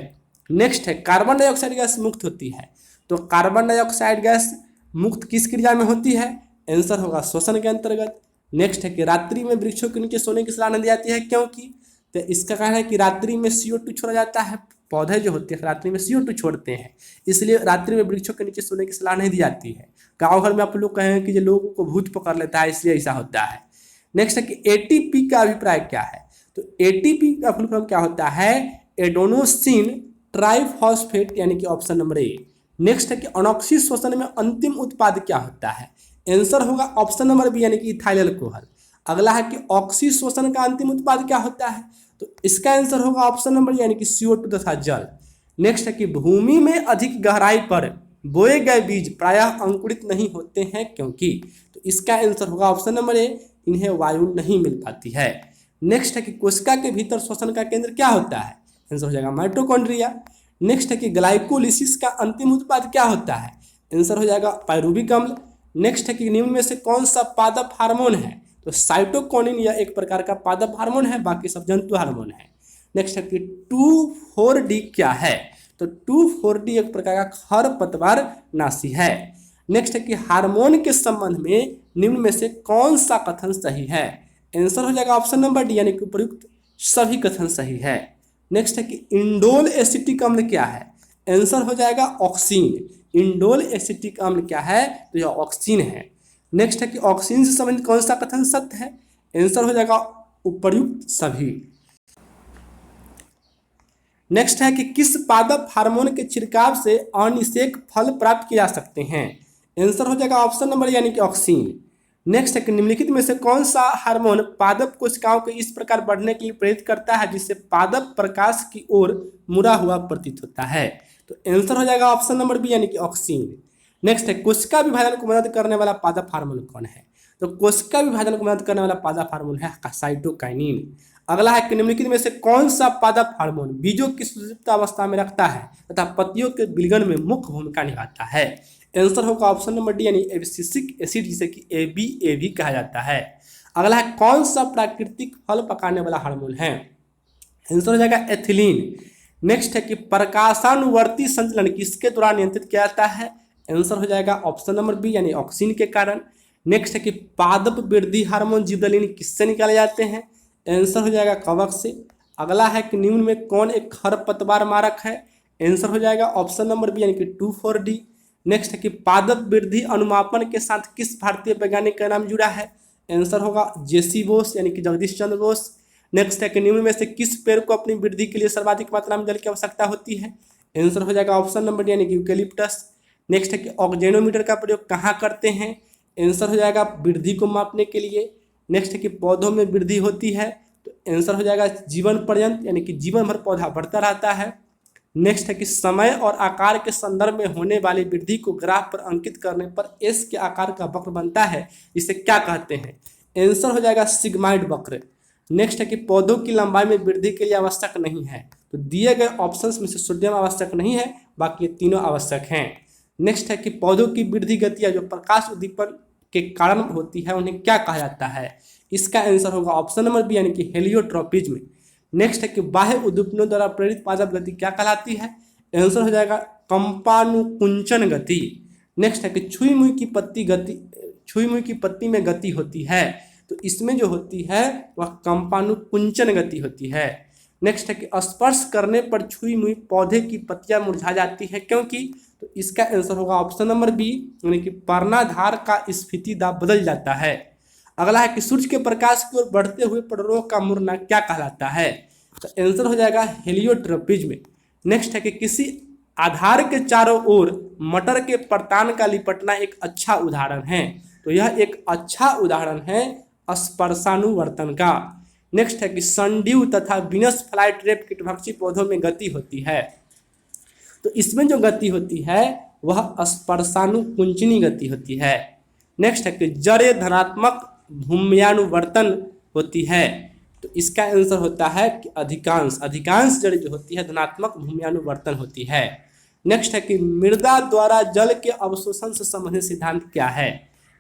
नेक्स्ट है कार्बन डाइऑक्साइड गैस मुक्त होती है, तो कार्बन डाइऑक्साइड गैस मुक्त किस क्रिया में होती है, आंसर होगा श्वसन के अंतर्गत। नेक्स्ट है कि रात्रि में वृक्षों के नीचे सोने की सलाह नहीं दी जाती है क्योंकि, तो इसका कारण है कि रात्रि में CO2 छोड़ा जाता है, पौधे जो होते हैं रात्रि में CO2 छोड़ते हैं, इसलिए रात्रि में वृक्षों के नीचे सोने की सलाह नहीं दी जाती है। गाँव घर में आप लोग कहेंगे कि जो लोगों को भूत पकड़ लेता है इसलिए ऐसा होता है। नेक्स्ट है कि ATP का अभिप्राय क्या है, तो ATP का फुल फॉर्म क्या होता है, एडोनोसिन ट्राइफॉस्फेट यानी कि ऑप्शन नंबर ए। नेक्स्ट है कि अनॉक्सी श्वसन में अंतिम उत्पाद क्या होता है, आंसर होगा ऑप्शन नंबर बी यानी कि इथाइल अल्कोहल। अगला है कि ऑक्सी श्वसन का अंतिम उत्पाद क्या होता है, तो इसका आंसर होगा ऑप्शन नंबर यानी कि CO2 तथा जल। नेक्स्ट है कि भूमि में अधिक गहराई पर बोए गए बीज प्रायः अंकुरित नहीं होते हैं क्योंकि, तो इसका आंसर होगा ऑप्शन नंबर ए, इन्हें वायु नहीं मिल पाती है। नेक्स्ट है कि कोशिका के भीतर श्वसन का केंद्र क्या होता है, आंसर हो जाएगा माइटोकॉन्ड्रिया। नेक्स्ट है कि ग्लाइकोलिसिस का अंतिम उत्पाद क्या होता है, आंसर हो जाएगा पायरुविक अम्ल। नेक्स्ट है कि निम्न में से कौन सा पादप हार्मोन है, तो साइटोकिनिन यह एक प्रकार का पादप हार्मोन है, बाकी सब जंतु हार्मोन है। नेक्स्ट है कि 2,4-D क्या है, तो 2,4-D एक प्रकार का खरपतवार नाशी है। नेक्स्ट है कि हार्मोन के संबंध में निम्न में से कौन सा कथन सही है, आंसर हो जाएगा ऑप्शन नंबर डी यानी कि उपयुक्त सभी कथन सही है। नेक्स्ट है कि इंडोल एसिटिक अम्ल क्या है, आंसर हो जाएगा ऑक्सीन। इंडोल एसिटिक अम्ल क्या है, तो यह ऑक्सीन है। नेक्स्ट है कि ऑक्सीन से संबंधित कौन सा कथन सत्य है, आंसर हो जाएगा उपर्युक्त सभी। नेक्स्ट है कि किस पादप हार्मोन के छिड़काव से अनिषेक फल प्राप्त किए जा सकते हैं, आंसर हो जाएगा ऑप्शन नंबर यानी कि ऑक्सीन। नेक्स्ट है कि निम्नलिखित में से कौन सा हार्मोन पादप कोशिकाओं को इस प्रकार बढ़ने के लिए प्रेरित करता है जिससे पादप प्रकाश की ओर मुड़ा हुआ प्रतीत होता है, तो आंसर हो जाएगा ऑप्शन नंबर बी यानी कि ऑक्सीन। नेक्स्ट है कोशिका विभाजन को मदद करने वाला पादप हार्मोन कौन है, तो कोशिका विभाजन को मदद करने वाला पादप हार्मोन है साइटोकाइनिन। अगला है कि निम्नलिखित में से कौन सा पादप हार्मोन बीजों की सुषुप्त अवस्था में रखता है तथा पत्तियों के विलयन में मुख्य भूमिका निभाता है, आंसर होगा ऑप्शन नंबर डी यानी एब्सिसिक एसिड जिसे कि ABA कहा जाता है। अगला है कौन सा प्राकृतिक फल पकाने वाला हार्मोन है, आंसर हो जाएगा एथिलीन। नेक्स्ट है कि प्रकाशानुवर्ती संचलन किसके द्वारा नियंत्रित किया जाता है, आंसर हो जाएगा ऑप्शन नंबर बी यानी ऑक्सीन के कारण। नेक्स्ट है कि पादप वृद्धि हार्मोन जिबरेलिन किससे निकाले जाते हैं, आंसर हो जाएगा कवक से। अगला है कि निम्न में कौन एक खरपतवार मारक है, आंसर हो जाएगा ऑप्शन नंबर बी यानी कि 2,4-D। नेक्स्ट है कि पादप वृद्धि अनुमापन के साथ किस भारतीय वैज्ञानिक का नाम जुड़ा है, आंसर होगा JC बोस यानी कि जगदीश चंद्र बोस। नेक्स्ट है कि निम्न में से किस पेड़ को अपनी वृद्धि के लिए सर्वाधिक मात्रा में जल की आवश्यकता होती है, आंसर हो जाएगा ऑप्शन नंबर डी यानी कि यूकेलिप्टस। नेक्स्ट है कि ऑक्जेनोमीटर का प्रयोग कहाँ करते हैं, आंसर हो जाएगा वृद्धि को मापने के लिए। नेक्स्ट है कि पौधों में वृद्धि होती है, तो आंसर हो जाएगा जीवन पर्यंत यानी कि जीवन भर पौधा बढ़ता रहता है। नेक्स्ट है कि समय और आकार के संदर्भ में होने वाली वृद्धि को ग्राफ पर अंकित करने पर S के आकार का वक्र बनता है, इसे क्या कहते हैं, आंसर हो जाएगा सिग्माइड वक्र। नेक्स्ट है कि पौधों की लंबाई में वृद्धि के लिए आवश्यक नहीं है, तो दिए गए ऑप्शंस में से सोडियम आवश्यक नहीं है, बाकी ये तीनों आवश्यक हैं। नेक्स्ट है कि पौधों की वृद्धि गतियाँ जो प्रकाश उद्दीपन के कारण होती है उन्हें क्या कहा जाता है, इसका आंसर होगा ऑप्शन नंबर बी यानी कि हेलियोट्रोपिज्म। नेक्स्ट है कि बाह्य उद्दीपनों द्वारा प्रेरित पादप गति क्या कहलाती है, आंसर हो जाएगा कंपानुकुंचन गति। नेक्स्ट है कि छुई मुई की पत्ती में गति होती है, तो इसमें जो होती है वह कंपानुकुंचन गति होती है। नेक्स्ट है कि स्पर्श करने पर छुई मुई पौधे की पत्तियां मुरझा जाती है क्योंकि, तो इसका आंसर होगा ऑप्शन नंबर बी यानी कि पर्णाधार का स्फीति दाब बदल जाता है। अगला है कि सूर्य के प्रकाश की ओर बढ़ते हुए प्ररोह का मुड़ना क्या कहलाता है, तो आंसर हो जाएगा हेलियोट्रोपिज्म। नेक्स्ट है कि किसी आधार के चारों ओर मटर के परतान का लिपटना एक अच्छा उदाहरण है, तो यह एक अच्छा उदाहरण है स्पर्शानुवर्तन का। नेक्स्ट है कि सनड्यू तथा विनस फ्लाई ट्रैप कीटभक्षी पौधों में गति होती है। तो इसमें जो गति होती है वह स्पर्शानुकुंचनी गति होती है। नेक्स्ट है कि जड़ें धनात्मक भूम्यानुवर्तन होती है। तो इसका आंसर होता है कि अधिकांश जड़ें जो होती है धनात्मक भूम्यानुवर्तन होती है। नेक्स्ट है कि मृदा द्वारा जल के अवशोषण से संबंधित सिद्धांत क्या है।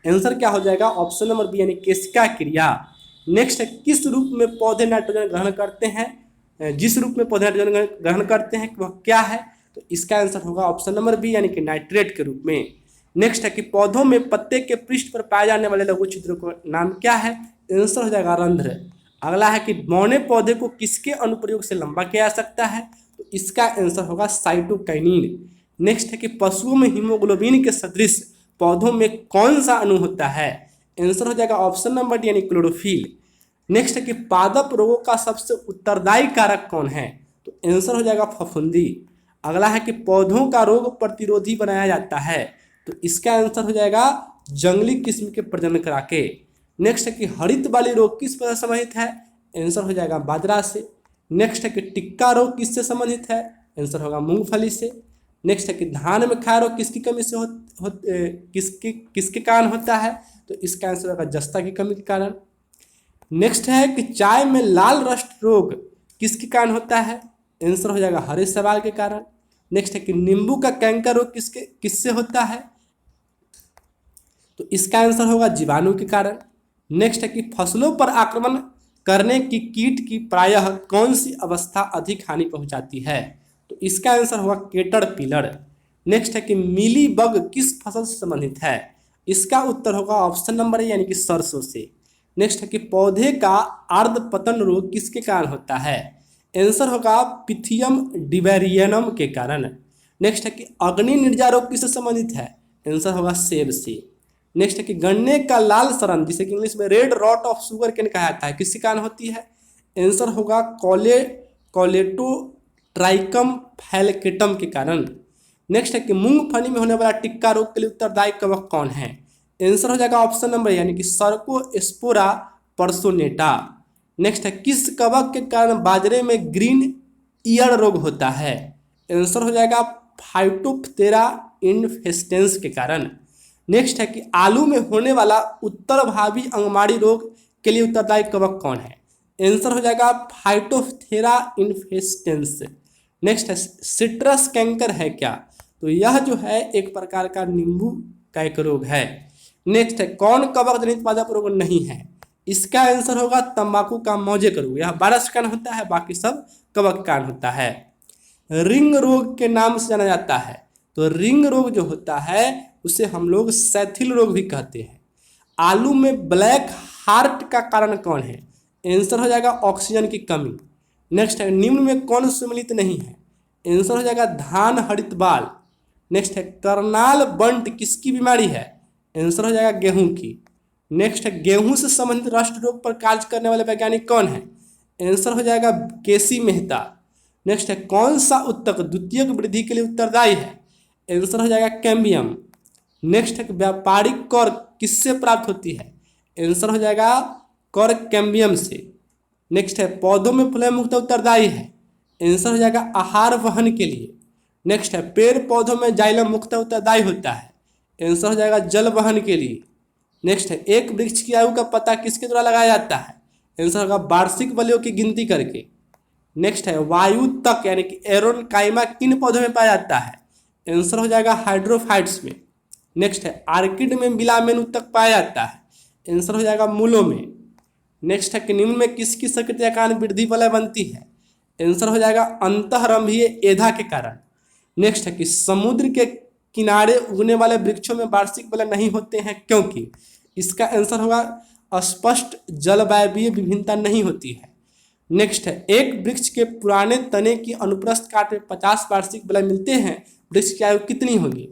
आंसर क्या हो जाएगा, ऑप्शन नंबर बी यानी केशिका क्रिया। नेक्स्ट है किस रूप में पौधे नाइट्रोजन ग्रहण करते हैं, जिस रूप में पौधे नाइट्रोजन ग्रहण करते हैं वह क्या है। तो इसका आंसर होगा ऑप्शन नंबर बी यानी कि नाइट्रेट के रूप में। नेक्स्ट है कि पौधों में पत्ते के पृष्ठ पर पाए जाने वाले लघु छिद्रों का नाम क्या है। आंसर हो जाएगा रंध्र। अगला है कि बौने पौधे को किसके अनुप्रयोग से लंबा किया जा सकता है। तो इसका आंसर होगा साइटोकाइनिन। नेक्स्ट है कि पशुओं में हीमोग्लोबिन के सदृश पौधों में कौन सा अणु होता है। आंसर हो जाएगा ऑप्शन नंबर डी यानी क्लोरोफिल। नेक्स्ट है कि पादप रोगों का सबसे उत्तरदायी कारक कौन है। तो आंसर हो जाएगा फफूंदी। अगला है कि पौधों का रोग प्रतिरोधी बनाया जाता है। तो इसका आंसर हो जाएगा जंगली किस्म के प्रजनन करा के। नेक्स्ट है कि हरित वाली रोग किस पर संबंधित है। आंसर हो जाएगा बाजरा से। नेक्स्ट है कि टिक्का रोग किससे संबंधित है। आंसर होगा मूंगफली से। नेक्स्ट है कि धान में खाय रोग किसकी कमी से किसके कारण होता है। तो इसका आंसर होगा जस्ता की कमी के कारण। नेक्स्ट है कि चाय में लाल रस्ट रोग किसके कारण होता है। आंसर हो जाएगा हरे शैवाल के कारण। नेक्स्ट है कि नींबू का कैंकर रोग किससे होता है। तो इसका आंसर होगा जीवाणु के कारण। नेक्स्ट है कि फसलों पर आक्रमण करने की कीट की प्रायः कौन सी अवस्था अधिक हानि पहुंचाती है। तो इसका आंसर होगा केटरपिलर। नेक्स्ट है कि मीली बग किस फसल से संबंधित है। इसका उत्तर होगा ऑप्शन नंबर ए यानी कि सरसों से। नेक्स्ट है कि पौधे का अर्धपतन रोग किसके कारण होता है। आंसर होगा पिथियम डिवेरियनम के कारण। नेक्स्ट है कि अग्नि निर्जा रोग किससे संबंधित है। आंसर होगा सेब से। नेक्स्ट है कि गन्ने का लाल सड़न जिसे कि इंग्लिश में red rot of sugar cane कहा जाता है किसके कारण होती है। आंसर होगा कोलेटोट्राइकम फैलकेटम के कारण। नेक्स्ट है कि मूंगफली में होने वाला टिक्का रोग के लिए उत्तरदायी कवक कौन है। आंसर हो जाएगा ऑप्शन नंबर यानी कि सर्कोस्पोरा पर्सोनेटा। नेक्स्ट है किस कवक के कारण बाजरे में ग्रीन ईयर रोग होता है। आंसर हो जाएगा फाइटोप्थेरा इन्फेस्टेंस के कारण। नेक्स्ट है कि आलू में होने वाला उत्तर भावी अंगमारी रोग के लिए उत्तरदायी कवक कौन है। आंसर हो जाएगा फाइटोप्थेरा इन्फेस्टेंस। नेक्स्ट है सिट्रस कैंकर है क्या। तो यह जो है एक प्रकार का नींबू का एक रोग है। नेक्स्ट है कौन कवक जनित पादप रोग नहीं है। इसका आंसर होगा तंबाकू का मौजेक रोग। यह वायरस कारण होता है, बाकी सब कवक कारण होता है। रिंग रोग के नाम से जाना जाता है। तो रिंग रोग जो होता है उसे हम लोग सैथिल रोग भी कहते हैं। आलू में ब्लैक हार्ट का कारण कौन है। आंसर हो जाएगा ऑक्सीजन की कमी। नेक्स्ट है निम्न में कौन सम्मिलित नहीं है। आंसर हो जाएगा धान हरित बाल। नेक्स्ट है करनाल बंट किसकी बीमारी है। आंसर हो जाएगा गेहूं की। नेक्स्ट है गेहूं से संबंधित राष्ट्र रोग पर कार्य करने वाले वैज्ञानिक कौन है। आंसर हो जाएगा केसी मेहता। नेक्स्ट है कौन सा उत्तक द्वितीयक वृद्धि के लिए उत्तरदायी है। आंसर हो जाएगा कैम्बियम। नेक्स्ट है व्यापारिक कर किससे प्राप्त होती है। आंसर हो जाएगा कर कैम्बियम से। नेक्स्ट है पौधों में फूल मुक्त उत्तरदायी है। आंसर हो जाएगा आहार वहन के लिए। नेक्स्ट है पेड़ पौधों में जाइलम मुक्त उत्तरदायी होता है। आंसर हो जाएगा जल वहन के लिए। नेक्स्ट है एक वृक्ष की आयु का पता किसके द्वारा लगाया जाता है। आंसर होगा वार्षिक बलियों की गिनती करके। नेक्स्ट है वायु तक यानी कि एरोनकाइमा किन पौधों में पाया जाता है। आंसर हो जाएगा हाइड्रोफाइट्स में। नेक्स्ट है आर्किड में बिलामेन उत्तक पाया जाता है। आंसर हो जाएगा मूलों में। नेक्स्ट है कि निम्न में किसकी सक्रिय के कारण वृद्धि वलय बनती है। आंसर हो जाएगा अंतःरंभीय एधा के कारण। नेक्स्ट है कि समुद्र के किनारे उगने वाले वृक्षों में वार्षिक वलय नहीं होते हैं क्योंकि। इसका आंसर होगा स्पष्ट जलवायवीय विभिन्नता नहीं होती है। नेक्स्ट है एक वृक्ष के पुराने तने की अनुप्रस्थ काट में 50 वार्षिक वलय मिलते हैं, वृक्ष की आयु कितनी होगी।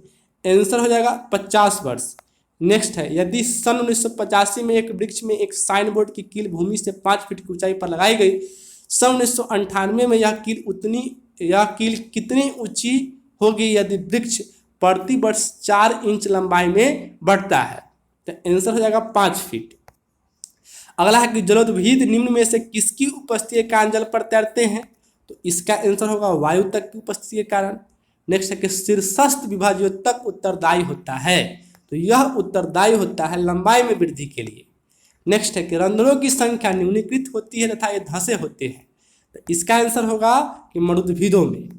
आंसर हो जाएगा 50 वर्ष। नेक्स्ट है यदि सन 1985 में एक वृक्ष में एक साइन बोर्ड की कील भूमि से 5 फीट की ऊंचाई पर लगाई गई, सन 1998 में यह कील कितनी ऊंची होगी यदि वृक्ष प्रति वर्ष 4 इंच लंबाई में बढ़ता है। तो आंसर हो जाएगा 5 फीट। अगला है कि जलोद्भिद निम्न में से किसकी उपस्थिति के कारण जल पर तैरते हैं? तो इसका आंसर होगा वायु तक की उपस्थिति के कारण। नेक्स्ट है कि शीर्षस्थ विभाज्योतक उत्तरदायी होता है, तो यह उत्तरदायी होता है लंबाई में वृद्धि के लिए। नेक्स्ट है कि रंध्रों की संख्या न्यूनीकृत होती है तथा ये धसे होते हैं, तो इसका आंसर होगा कि मरुद्भिदों में।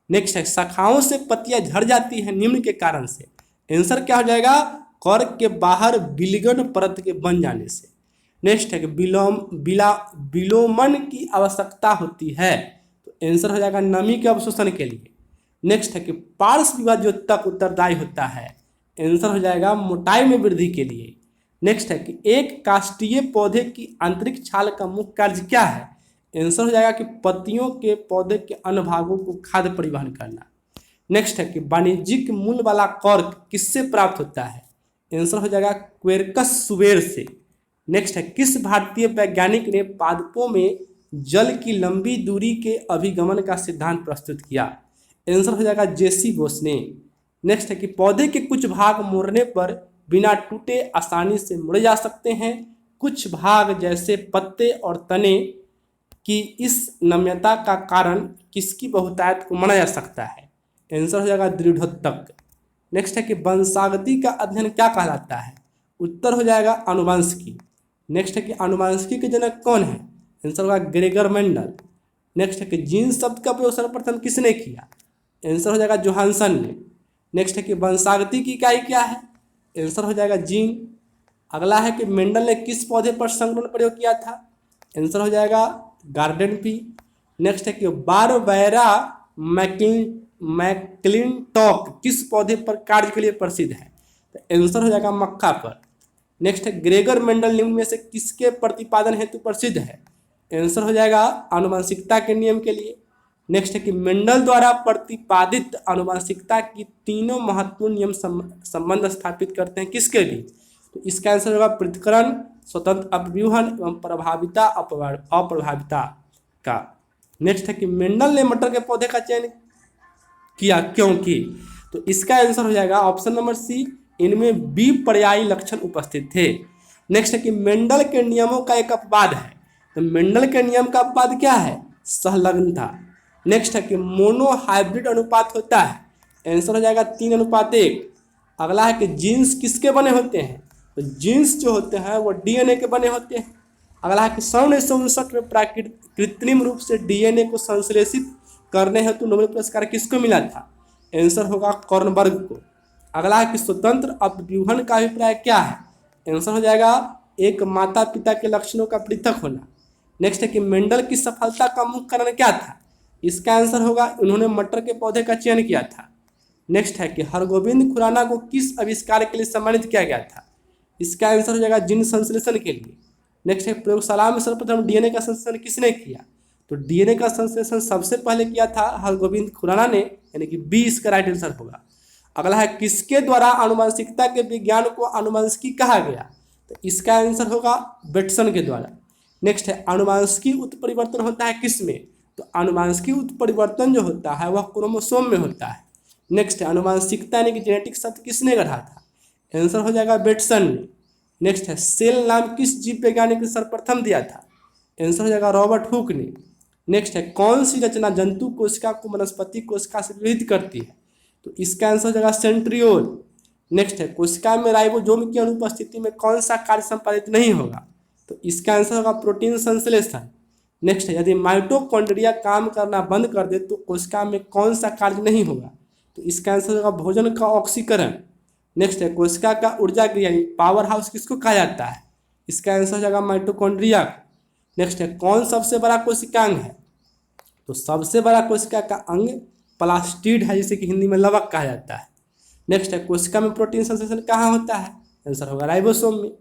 नेक्स्ट है शाखाओं से पत्तियां झड़ जाती हैं निम्न के कारण से, आंसर क्या हो जाएगा? कर्क के बाहर बिलिगन परत के बन जाने से। नेक्स्ट है कि विलोमन की आवश्यकता होती है, तो आंसर हो जाएगा नमी के अवशोषण के लिए। नेक्स्ट है कि पार्श्व विभाज्योतक उत्तरदायी होता है, आंसर हो जाएगा मोटाई में वृद्धि के लिए। नेक्स्ट है कि एक काष्ठीय पौधे की आंतरिक छाल का मुख्य कार्य क्या है? आंसर हो जाएगा कि पत्तियों के पौधे के अन्य भागों को खाद्य परिवहन करना। नेक्स्ट है कि वाणिज्यिक मूल वाला कर्क किससे प्राप्त होता है? आंसर हो जाएगा क्वेरकस सुबेर से। नेक्स्ट है किस भारतीय वैज्ञानिक ने पादपों में जल की लंबी दूरी के अभिगमन का सिद्धांत प्रस्तुत किया? आंसर हो जाएगा जेसी बोस ने। नेक्स्ट है कि पौधे के कुछ भाग मुड़ने पर बिना टूटे आसानी से मुड़े जा सकते हैं, कुछ भाग जैसे पत्ते और तने की इस नम्यता का कारण किसकी बहुतायत को माना जा सकता है? आंसर हो जाएगा दृढ़ोत्तक। नेक्स्ट है कि वंशागति का अध्ययन क्या कहलाता है? उत्तर हो जाएगा आनुवंशिकी। नेक्स्ट है कि आनुवंशिकी के जनक कौन है? आंसर होगा ग्रेगर मेंडल। नेक्स्ट है कि जीन शब्द का प्रयोग सर्वप्रथम किसने किया? आंसर हो जाएगा जोहानसन ने। नेक्स्ट है कि वंशागति की इकाई क्या है? आंसर हो जाएगा जीन। अगला है कि मेंडल ने किस पौधे पर संक्रमण प्रयोग किया था? आंसर हो जाएगा गार्डन पी। नेक्स्ट है कि बारबैरा मैक्लिंटॉक किस पौधे पर कार्य के लिए प्रसिद्ध है? तो आंसर हो जाएगा मक्का पर। नेक्स्ट है ग्रेगर मेंडल निम्न में से किसके प्रतिपादन हेतु प्रसिद्ध है? आंसर हो जाएगा आनुवंशिकता के नियम के लिए। नेक्स्ट है कि मेंडल द्वारा प्रतिपादित आनुवंशिकता की तीनों महत्वपूर्ण नियम संबंध स्थापित करते हैं किसके बीच? तो इसका आंसर होगा पृथक्करण, स्वतंत्र अपव्यूहन एवं प्रभाविता अप्रभाविता का। नेक्स्ट है कि मेंडल ने मटर के पौधे का चयन किया क्योंकि? तो इसका आंसर हो जाएगा ऑप्शन नंबर सी, इनमें बी पर्यायी लक्षण उपस्थित थे। नेक्स्ट है कि मेंडल के नियमों का एक अपवाद है, तो मेंडल के नियम का अपवाद क्या है? सहलग्नता। नेक्स्ट है कि मोनो हाइब्रिड अनुपात होता है, आंसर हो जाएगा 3:1। अगला है कि जीन्स किसके बने होते हैं? तो जीन्स जो होते हैं वो डीएनए के बने होते हैं। अगला है कि 1959 में कृत्रिम रूप से डीएनए को संश्लेषित करने हेतु नोबेल पुरस्कार किसको मिला था? आंसर होगा कॉर्नबर्ग को। अगला है कि स्वतंत्र अपव्यूहन का अभिप्राय क्या है? आंसर हो जाएगा एक माता पिता के लक्षणों का पृथक होना। नेक्स्ट है कि मेंडल की सफलता का मुख्य कारण क्या था? इसका आंसर होगा उन्होंने मटर के पौधे का चयन किया था। नेक्स्ट है कि हरगोविंद खुराना को किस आविष्कार के लिए सम्मानित किया गया था? इसका आंसर हो जाएगा जीन संश्लेषण के लिए। नेक्स्ट है प्रयोगशाला में सर्वप्रथम डीएनए का संश्लेषण किसने किया? तो डीएनए का संश्लेषण सबसे पहले किया था हरगोविंद खुराना ने, यानी कि बी इसका राइट आंसर होगा। अगला है किसके द्वारा आनुवंशिकता के विज्ञान को आनुवंशिकी कहा गया? तो इसका आंसर होगा बेटसन के द्वारा। नेक्स्ट है आनुवंशिकी उत्परिवर्तन होता है किसमें? तो आनुवंशिकी उत्परिवर्तन जो होता है वह क्रोमोसोम में होता है। नेक्स्ट है आनुवंशिकता यानी कि जेनेटिक शब्द किसने गढ़ा था? आंसर हो जाएगा बेटसन ने। नेक्स्ट है सेल नाम किस जीव वैज्ञानिक ने सर्वप्रथम दिया था? आंसर हो जाएगा रॉबर्ट हुक ने। नेक्स्ट है कौन सी रचना जंतु कोशिका को वनस्पति कोशिका से विभेदित करती है? तो इसका आंसर हो जाएगा सेंट्रियोल। नेक्स्ट है कोशिका में राइबोसोम की अनुपस्थिति में कौन सा कार्य संपादित नहीं होगा? तो इसका आंसर होगा प्रोटीन संश्लेषण। नेक्स्ट है यदि माइटोकॉन्ड्रिया काम करना बंद कर दे तो कोशिका में कौन सा कार्य नहीं होगा? तो इसका आंसर होगा भोजन का ऑक्सीकरण। नेक्स्ट है कोशिका का ऊर्जा गृह यानी पावर हाउस किसको कहा जाता है? इसका आंसर हो जाएगा माइटोकॉन्ड्रिया। नेक्स्ट है कौन सबसे बड़ा कोशिकांग है? तो सबसे बड़ा कोशिका का अंग प्लास्टिड है, जिसे कि हिंदी में लवक कहा जाता है। नेक्स्ट है कोशिका में प्रोटीन संश्लेषण कहाँ होता है? आंसर होगा राइबोसोम में।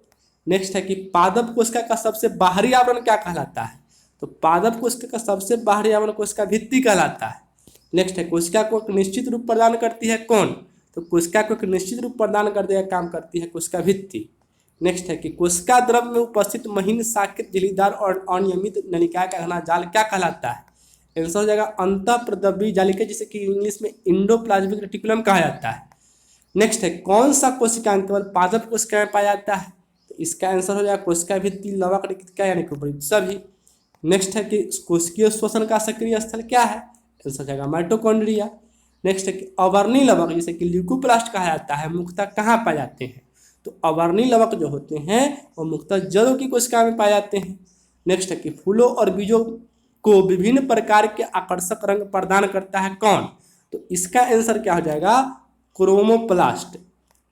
नेक्स्ट है कि पादप कोशिका का सबसे बाहरी आवरण क्या कहलाता है? तो पादप कोशिका का सबसे बाहरी आवरण कोशिका भित्ति कहलाता है। नेक्स्ट है कोशिका को एक निश्चित रूप प्रदान करती है कौन? तो कोशिका को एक निश्चित रूप प्रदान करने का काम करती है कोशिका भित्ति। नेक्स्ट है कि कोशिका द्रव में उपस्थित महीन साकृत झिल्लीदार और अनियमित नलिकाएं का घना जाल क्या कहलाता है? आंसर हो जाएगा अंतःप्रद्रवी जालिका, जिसे कि इंग्लिश में इंडोप्लाज्मिक रेटिकुलम कहा जाता है। नेक्स्ट है कौन सा कोशिकांग केवल पादप कोशिका में पाया जाता है? तो इसका आंसर हो जाएगा कोशिका भित्ति, लवक क्या यानी कि सभी। नेक्स्ट है कि कोशिकीय श्वसन का सक्रिय स्थल क्या है, आंसर हो जाएगा माइटोकॉन्ड्रिया। नेक्स्ट है कि अवर्णी लवक जिसे कि ल्यूकोप्लास्ट कहा जाता है मुख्यतः कहाँ पाए जाते हैं, तो अवर्णी लवक जो होते हैं वो मुख्यतः जड़ों की कोशिका में पाए जाते हैं। नेक्स्ट है कि फूलों और बीजों को विभिन्न प्रकार के आकर्षक रंग प्रदान करता है कौन, तो इसका आंसर क्या हो जाएगा क्रोमोप्लास्ट।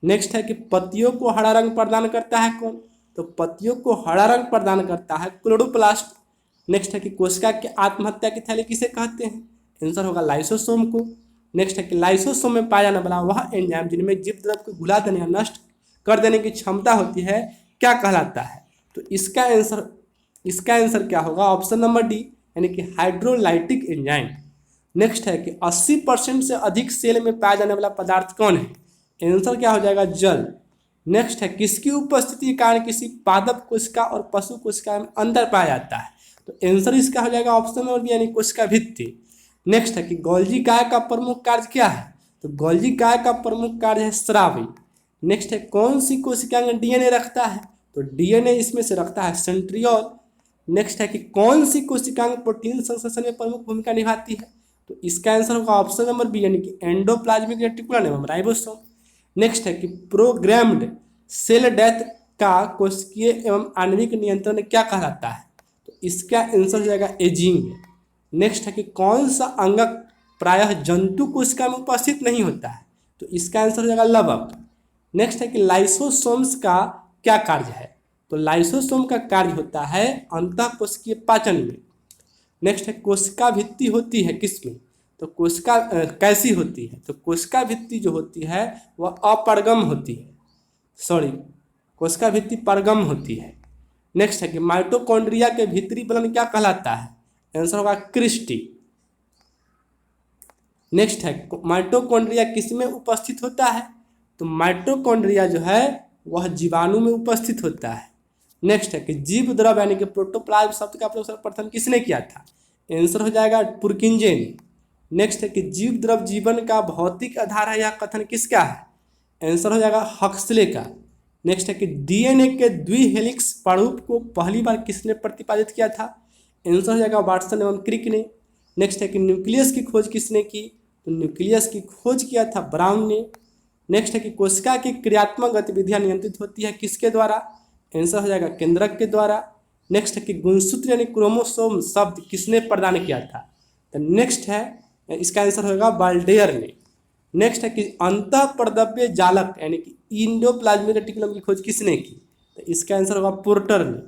नेक्स्ट है कि पत्तियों को हरा रंग प्रदान करता है कौन, तो पत्तियों को हरा रंग प्रदान करता है क्लोरोप्लास्ट। नेक्स्ट है कि कोशिका की आत्महत्या की थैली किसे कहते हैं, आंसर होगा लाइसोसोम को। नेक्स्ट है कि लाइसोसोम में पाया जाने वाला वह एंजाइम जिनमें जीव द्रव को घुला देने या नष्ट कर देने की क्षमता होती है क्या कहलाता है, तो इसका आंसर क्या होगा ऑप्शन नंबर डी यानी कि हाइड्रोलाइटिक एंजाइम। नेक्स्ट है कि 80% से अधिक सेल में पाया जाने वाला पदार्थ कौन है, आंसर क्या हो जाएगा जल। नेक्स्ट है किसकी उपस्थिति के कारण किसी पादप कोशिका और पशु कोशिका में अंतर पाया जाता है, तो आंसर इसका हो जाएगा ऑप्शन नंबर बी यानी कोशिका भित्ति। नेक्स्ट है कि गोल्जी काय का प्रमुख कार्य क्या है, तो गोल्जी काय का प्रमुख कार्य है स्रावी। नेक्स्ट है कौन सी कोशिकांग डीएनए रखता है, तो डीएनए इसमें से रखता है सेंट्रियोल। नेक्स्ट है कि कौन सी कोशिकांग प्रोटीन संश्लेषण में प्रमुख भूमिका निभाती है, तो इसका आंसर होगा ऑप्शन नंबर बी यानी कि एंडोप्लाज्मिक रेटिकुलम एवं राइबोसोम। नेक्स्ट है कि प्रोग्राम्ड सेल डेथ का कोशिकीय एवं आणविक नियंत्रण क्या कहलाता है, तो इसका आंसर हो जाएगा एजिंग। नेक्स्ट है कि कौन सा अंगक प्रायः जंतु कोशिका में उपस्थित नहीं होता है, तो इसका आंसर हो जाएगा लवक। नेक्स्ट है कि लाइसोसोम्स का क्या कार्य है, तो लाइसोसोम का कार्य होता है अंतःकोशिकीय पाचन में। नेक्स्ट है कोशिका भित्ति होती है किसमें, तो कोशिका कैसी होती है, तो कोशिका भित्ति जो होती है वह अपरगम होती है, कोशिका भित्ति परगम होती है। नेक्स्ट है कि माइटोकॉन्ड्रिया के भीतरी बलन क्या कहलाता है, आंसर होगा क्रिस्टी। नेक्स्ट है माइटोकॉन्ड्रिया किसमें उपस्थित होता है, तो माइटोकॉन्ड्रिया जो है वह जीवाणु में उपस्थित होता है। नेक्स्ट है कि जीव द्रव यानी कि प्रोटोप्लाज्म शब्द का प्रयोग सर्वप्रथम किसने किया था, आंसर हो जाएगा पुरकिंजे ने। नेक्स्ट है कि जीव द्रव जीवन का भौतिक आधार है, यह कथन किसका है, आंसर हो जाएगा हक्सले का। नेक्स्ट है कि डीएनए के द्विहेलिक्स प्रारूप को पहली बार किसने प्रतिपादित किया था, आंसर हो जाएगा वाटसन एवं क्रिक ने। नेक्स्ट है कि न्यूक्लियस की खोज किसने की, तो न्यूक्लियस की खोज किया था ब्राउन ने। नेक्स्ट है कि कोशिका की क्रियात्मक गतिविधियां नियंत्रित होती है किसके द्वारा, आंसर हो जाएगा केंद्रक के द्वारा। नेक्स्ट है कि गुणसूत्र यानी क्रोमोसोम शब्द किसने प्रदान किया था, तो नेक्स्ट है इसका आंसर होगा बाल्डेयर ने। नेक्स्ट है कि अंतःप्रदव्य जालक यानी कि इंडोप्लाज्मिक रेटिकुलम की खोज किसने की, तो इसका आंसर होगा पोर्टर ने।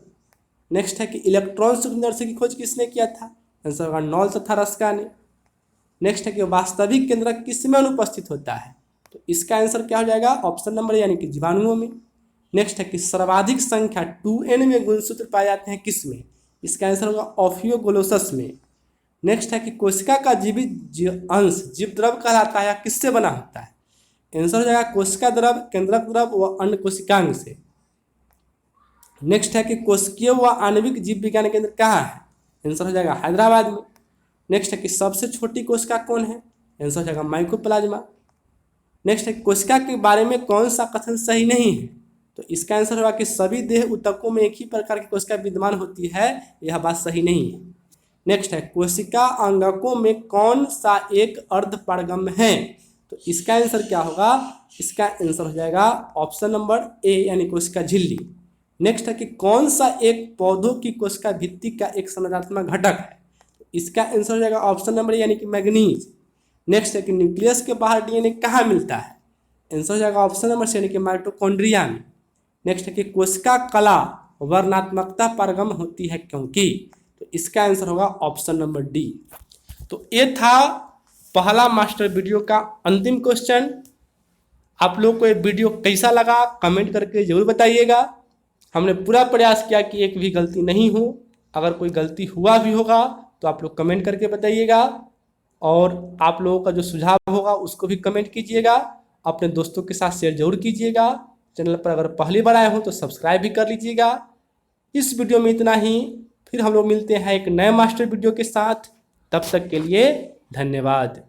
नेक्स्ट है कि इलेक्ट्रॉन सूक्ष्मदर्शी की खोज किसने किया था, आंसर होगा नॉल तथा रस्का ने। नेक्स्ट है कि वास्तविक केंद्रक किसमें अनुपस्थित होता है, तो इसका आंसर क्या हो जाएगा ऑप्शन नंबर यानी कि जीवाणुओं में। नेक्स्ट है कि सर्वाधिक संख्या 2n में गुणसूत्र पाए जाते हैं किसमें, इसका आंसर होगा ऑफियोग्लोसस में। नेक्स्ट है कि कोशिका का जीवित अंश जीव द्रव कहलाता है या किससे बना होता है, आंसर हो जाएगा कोशिका द्रव, केंद्रक द्रव व अन्य कोशिकांग से। नेक्स्ट है कि कोशिकीय व आणविक जीव विज्ञान केंद्र कहाँ है, आंसर हो जाएगा हैदराबाद में। नेक्स्ट है कि सबसे छोटी कोशिका कौन है, आंसर हो जाएगा माइकोप्लाज्मा। नेक्स्ट है कोशिका के बारे में कौन सा कथन सही नहीं है, तो इसका आंसर होगा कि सभी देह ऊतकों में एक ही प्रकार की कोशिका विद्यमान होती है, यह बात सही नहीं है। नेक्स्ट है कोशिका अंगकों में कौन सा एक अर्धपरगम है, तो इसका आंसर क्या होगा, इसका आंसर हो जाएगा ऑप्शन नंबर ए यानी कोशिका झिल्ली। नेक्स्ट है कि कौन सा एक पौधों की कोशिका भित्ति का एक संरचनात्मक घटक है, तो इसका आंसर हो जाएगा ऑप्शन नंबर ए यानी कि मैग्नीज। नेक्स्ट है कि न्यूक्लियस के बाहर डीएनए कहाँ मिलता है, आंसर हो जाएगा ऑप्शन नंबर सी यानी कि माइटोकॉन्ड्रिया में। नेक्स्ट है कि कोशिका कला वर्णात्मकता परगम होती है क्योंकि, तो इसका आंसर होगा ऑप्शन नंबर डी। तो ये था पहला मास्टर वीडियो का अंतिम क्वेश्चन। आप लोग को ये वीडियो कैसा लगा कमेंट करके जरूर बताइएगा। हमने पूरा प्रयास किया कि एक भी गलती नहीं हो, अगर कोई गलती हुआ भी होगा तो आप लोग कमेंट करके बताइएगा, और आप लोगों का जो सुझाव होगा उसको भी कमेंट कीजिएगा, अपने दोस्तों के साथ शेयर जरूर कीजिएगा। चैनल पर अगर पहली बार आए हो तो सब्सक्राइब भी कर लीजिएगा। इस वीडियो में इतना ही, फिर हम लोग मिलते हैं एक नए मास्टर वीडियो के साथ। तब तक के लिए धन्यवाद।